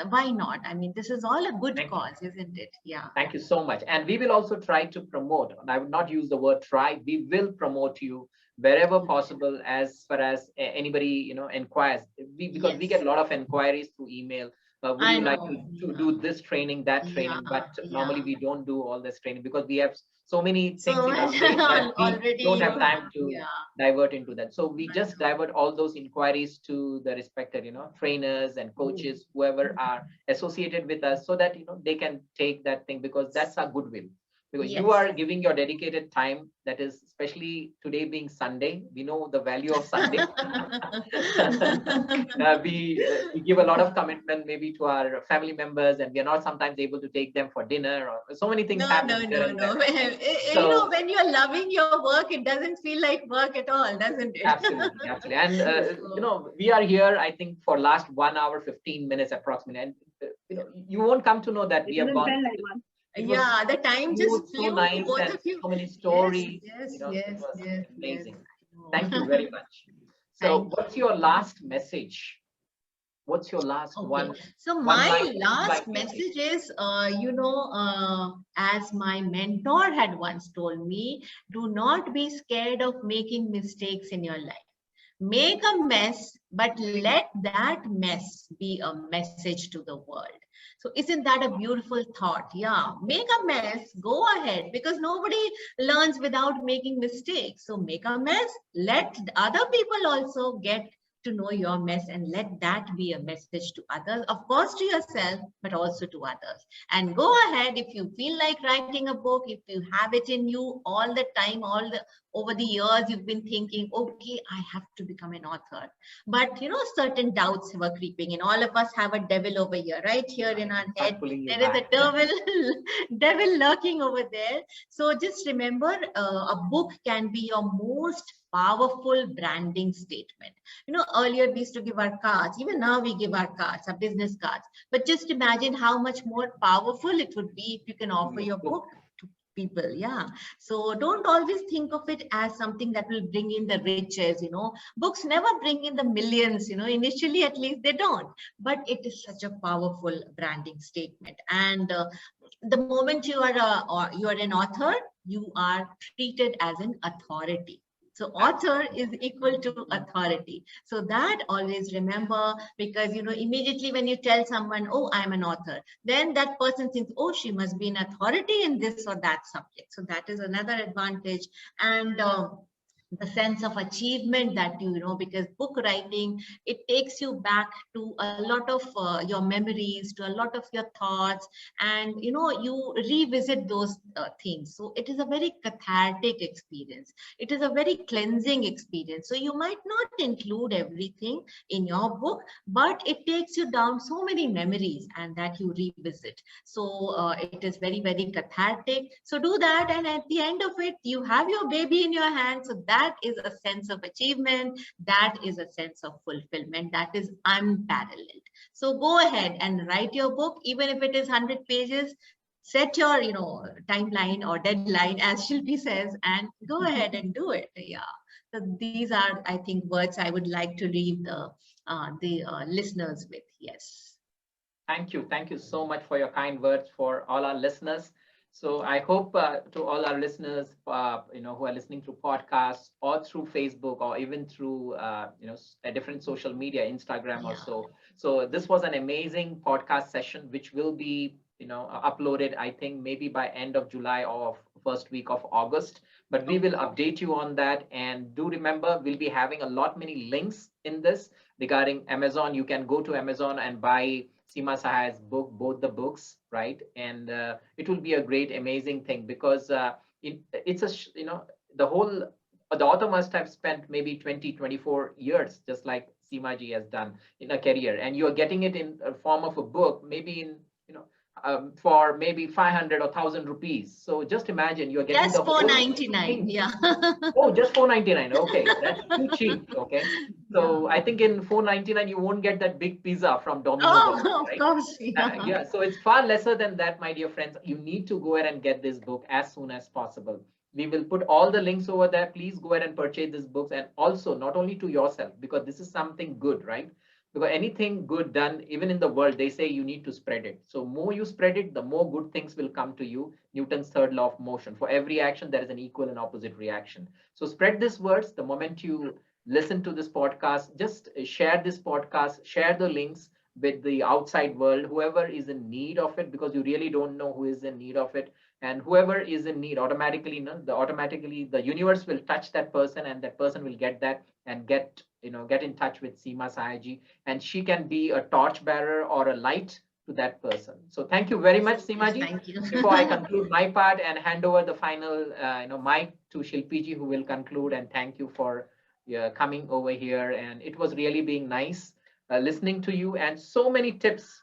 why not? I mean, this is all a good cause, isn't it? Yeah.
Thank you so much. And we will also try to promote, and I would not use the word try, we will promote you wherever possible as far as anybody, inquires. Because we get a lot of inquiries through email. Would you like to do this training, that training? But normally we don't do all this training because we have so many things in our plate that we don't have time to divert into that. So we just divert all those inquiries to the respected, trainers and coaches, whoever are associated with us, so that, they can take that thing, because that's our goodwill. Because you are giving your dedicated time, that is, especially today being Sunday, we know the value of Sunday. We give a lot of commitment maybe to our family members, and we are not sometimes able to take them for dinner, or so many things happen.
No. So, when you're loving your work, it doesn't feel like work at all, doesn't it?
Absolutely. And, we are here, I think, for last 1 hour, 15 minutes approximately. And, you won't come to know that we have gone.
Yeah, the time just flew.
So nice, and so many stories.
Yes.
Amazing. Thank you very much. So what's your last message? What's your last one?
So my last message is, as my mentor had once told me, do not be scared of making mistakes in your life. Make a mess, but let that mess be a message to the world. So isn't that a beautiful thought? Yeah, make a mess, go ahead, because nobody learns without making mistakes. So make a mess, let other people also get to know your mess, and let that be a message to others, of course to yourself, but also to others. And go ahead, if you feel like writing a book, if you have it in you all the time, over the years, you've been thinking, okay, I have to become an author. But, certain doubts were creeping in. All of us have a devil over here, right here in our head. There is a devil lurking over there. So just remember, a book can be your most powerful branding statement. Earlier we used to give our cards. Even now we give our cards, our business cards. But just imagine how much more powerful it would be if you can offer your book to people. Yeah. So don't always think of it as something that will bring in the riches. Books never bring in the millions. Initially, at least they don't. But it is such a powerful branding statement. And the moment you are an author, you are treated as an authority. So author is equal to authority. So that always remember, because, immediately when you tell someone, oh, I'm an author, then that person thinks, oh, she must be an authority in this or that subject. So that is another advantage. And the sense of achievement that because book writing, it takes you back to a lot of your memories, to a lot of your thoughts, and you revisit those things. So it is a very cathartic experience. It is a very cleansing experience. So you might not include everything in your book, but it takes you down so many memories and that you revisit. So it is very, very cathartic. So do that, and at the end of it, you have your baby in your hand. So that is a sense of achievement. That is a sense of fulfillment. That is unparalleled. So go ahead and write your book, even if it is 100 pages. Set your, timeline or deadline, as Shilpi says, and go ahead and do it. Yeah. So these are, I think, words I would like to leave the listeners with. Yes.
Thank you. Thank you so much for your kind words for all our listeners. So I hope to all our listeners, who are listening through podcasts or through Facebook or even through, a different social media, Instagram or so. So this was an amazing podcast session, which will be, uploaded, I think, maybe by end of July or first week of August. But we will update you on that. And do remember, we'll be having a lot many links in this regarding Amazon. You can go to Amazon and buy Seema Sahay's book, both the books, right? And it will be a great, amazing thing, because it's the author must have spent maybe 20, 24 years, just like Seema ji has done in a career, and you are getting it in a form of a book, maybe in for maybe 500 or 1,000 rupees. So just imagine you're getting
Just
the whole
4.99.
thing.
Yeah.
Oh, just 4.99. Okay, that's too cheap. Okay, so I think in 4.99 you won't get that big pizza from Domino's,
Oh, of
right?
course. Yeah.
Yeah, so it's far lesser than that, my dear friends. You need to go ahead and get this book as soon as possible. We will put all the links over there. Please go ahead and purchase this book, and also not only to yourself, because this is something good, right? Because anything good done, even in the world, they say you need to spread it. So more you spread it, the more good things will come to you. Newton's third law of motion. For every action, there is an equal and opposite reaction. So spread these words. The moment you listen to this podcast, just share this podcast, share the links with the outside world, whoever is in need of it, because you really don't know who is in need of it. And whoever is in need automatically, automatically the universe will touch that person, and that person will get that and get in touch with Seema Sahay, and she can be a torch bearer or a light to that person. So thank you very much, Seema ji.
Thank you.
Before I conclude my part and hand over the final mic to Shilpi ji, who will conclude, and thank you for coming over here. And it was really being nice listening to you, and so many tips.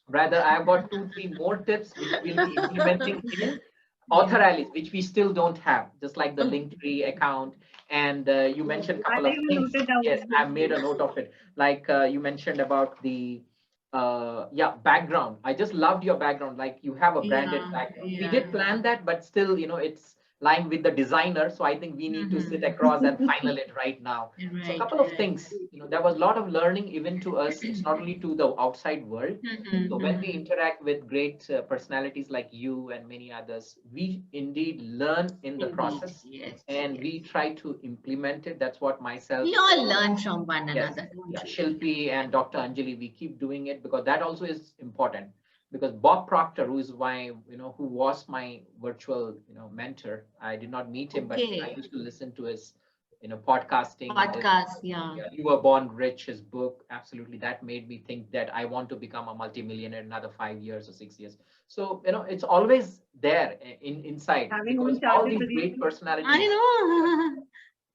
Rather, I've got 2, 3 more tips which we'll be implementing in author alleys, which we still don't have, just like the Linktree account. And you mentioned a couple of things. Yes, I made a note of it. Like you mentioned about the background. I just loved your background. Like you have a branded background. We did plan that, but still, it's lying with the designer. So I think we need to sit across and final it right now. So a couple of things, there was a lot of learning even to us. It's not only to the outside world. So when we interact with great personalities like you and many others, we indeed learn in the process, and we try to implement it. That's what myself.
We all learn from one another.
Yeah, Shilpi and Dr. Anjali, we keep doing it because that also is important. Because Bob Proctor, who is my, who was my virtual, mentor, I did not meet him, but I used to listen to his, podcasting.
Yeah.
You Were Born Rich, his book. Absolutely. That made me think that I want to become a multimillionaire in another 5 years or 6 years. So, it's always there inside. Because all these great personalities.
I know.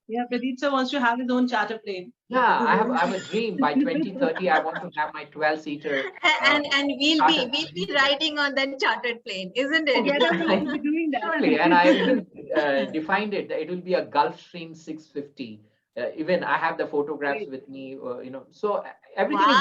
Yeah, Pradeep sir wants to have his own charter plane.
Yeah, I have a dream. By 2030, I want to have my 12-seater.
And we'll be riding on that chartered plane, isn't it?
Yeah, we'll be doing that.
Surely, and I even defined it. It will be a Gulfstream 650. Even I have the photographs with me. So everything is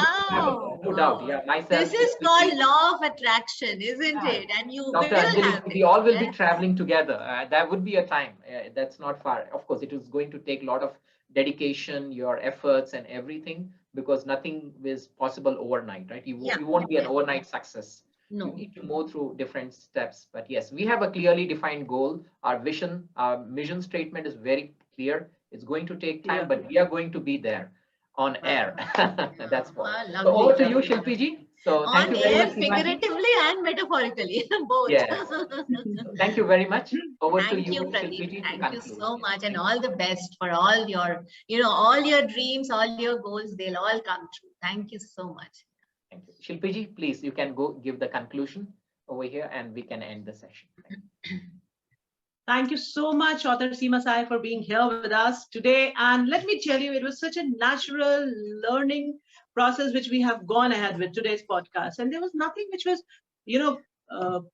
no doubt. Yeah, myself.
This is called law of attraction, isn't it? And you
Dr. Anjali, we all will be traveling together. That would be a time. That's not far. Of course, it is going to take a lot of dedication, your efforts, and everything, because nothing is possible overnight, right? You won't be an overnight success.
No.
You need to move through different steps. But yes, we have a clearly defined goal. Our vision, our mission statement is very clear. It's going to take time, but we are going to be there on air. That's what. So over to you, Shilpi ji. So thank you very much.
Figuratively and metaphorically, both.
Yes. Thank you very much. Over to you,
Shilpi
ji.
Thank you so much, and all the best for all your, all your dreams, all your goals. They'll all come true. Thank you so much.
Thank you. Shilpi ji, please, you can go give the conclusion over here, and we can end the session.
Thank you so much, author Seema Sahay, for being here with us today. And let me tell you, it was such a natural learning process which we have gone ahead with today's podcast. And there was nothing which was,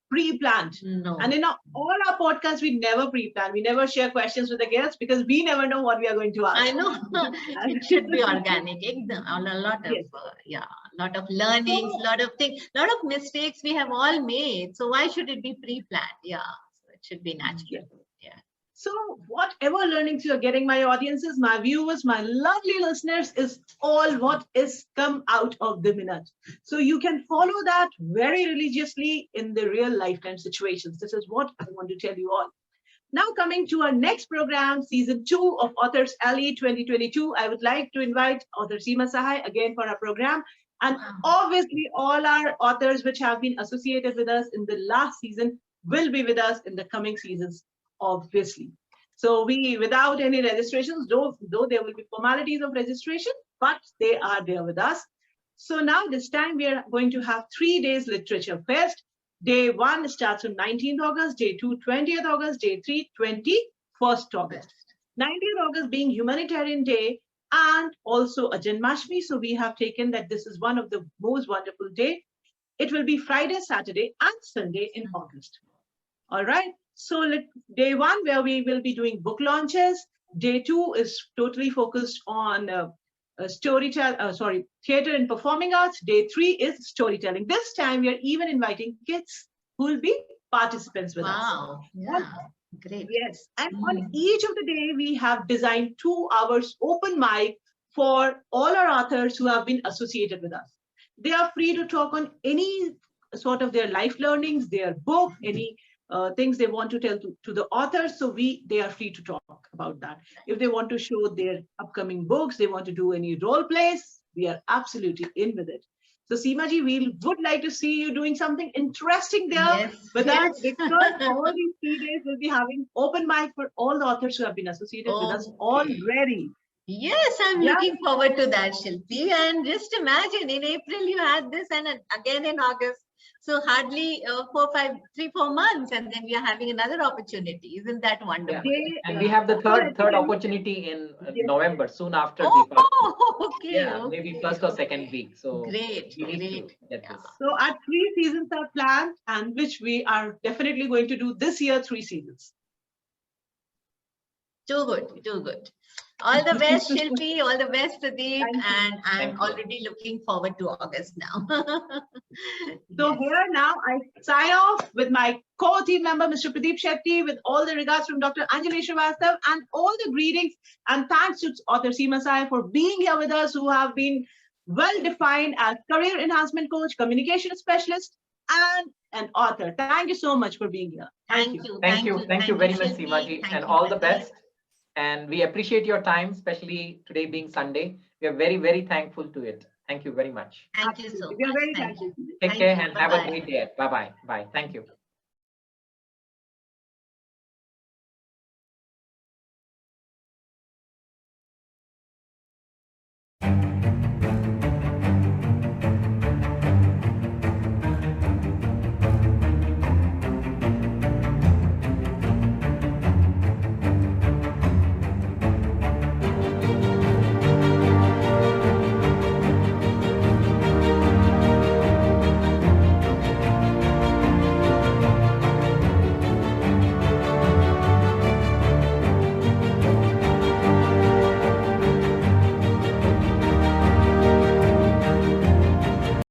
pre-planned.
No.
And in all our podcasts, we never pre-plan. We never share questions with the guests because we never know what we are going to ask.
I know. It should be organic. A lot of, lot of learnings, lot of things, lot of mistakes we have all made. So why should it be pre-planned? Yeah. Should be natural. Yeah.
So whatever learnings you're getting, my audiences, my viewers, my lovely listeners, is all what is come out of the minute. So you can follow that very religiously in the real lifetime situations. This is what I want to tell you all. Now coming to our next program, season 2 of Authors Alley 2022, I would like to invite author Seema Sahay again for our program. And obviously all our authors which have been associated with us in the last season will be with us in the coming seasons, obviously. So we, without any registrations, though there will be formalities of registration, but they are there with us. So now this time we are going to have 3 days literature fest. Day 1 starts on 19th August, day 2, 20th August, day 3, 21st August. 19th August being Humanitarian Day and also a Janmashtami. So we have taken that this is one of the most wonderful days It will be Friday, Saturday, and Sunday in August. All right. So day 1, where we will be doing book launches. Day 2 is totally focused on theater and performing arts. Day 3 is storytelling. This time we are even inviting kids who will be participants with us.
Wow. Yeah. Great.
Yes. And on each of the day, we have designed 2 hours open mic for all our authors who have been associated with us. They are free to talk on any sort of their life learnings, their book, any things they want to tell to the authors. So they are free to talk about that. If they want to show their upcoming books, they want to do any role plays, we are absolutely in with it. So Seema ji, we would like to see you doing something interesting there with us, because all these 3 days we'll be having open mic for all the authors who have been associated with us already.
Yes, I'm looking forward to that, Shilpi. And just imagine, in April you had this, and again in August. So hardly 3-4 months, and then we are having another opportunity. Isn't that wonderful?
Yeah. And we have the third opportunity in November, soon after.
Okay.
Maybe first or second week. So
great.
So our 3 seasons are planned, and which we are definitely going to do this year, 3 seasons.
Too good. All the best, Shilpi. All the best, Pradeep. And I'm already looking forward to August now.
So here now I sign off with my co-team member, Mr. Pradeep Shetty, with all the regards from Dr. Anjali Srivastav, and all the greetings and thanks to author Seema Sahay for being here with us, who have been well defined as career enhancement coach, communication specialist, and an author. Thank you so much for being here.
Thank you very much, Seema ji, and all the best. And we appreciate your time, especially today being Sunday. We are very, very thankful to it. Thank you very much.
Thank you so much.
We are very thankful.
Take care and have a great day. Bye-bye. Bye. Thank you.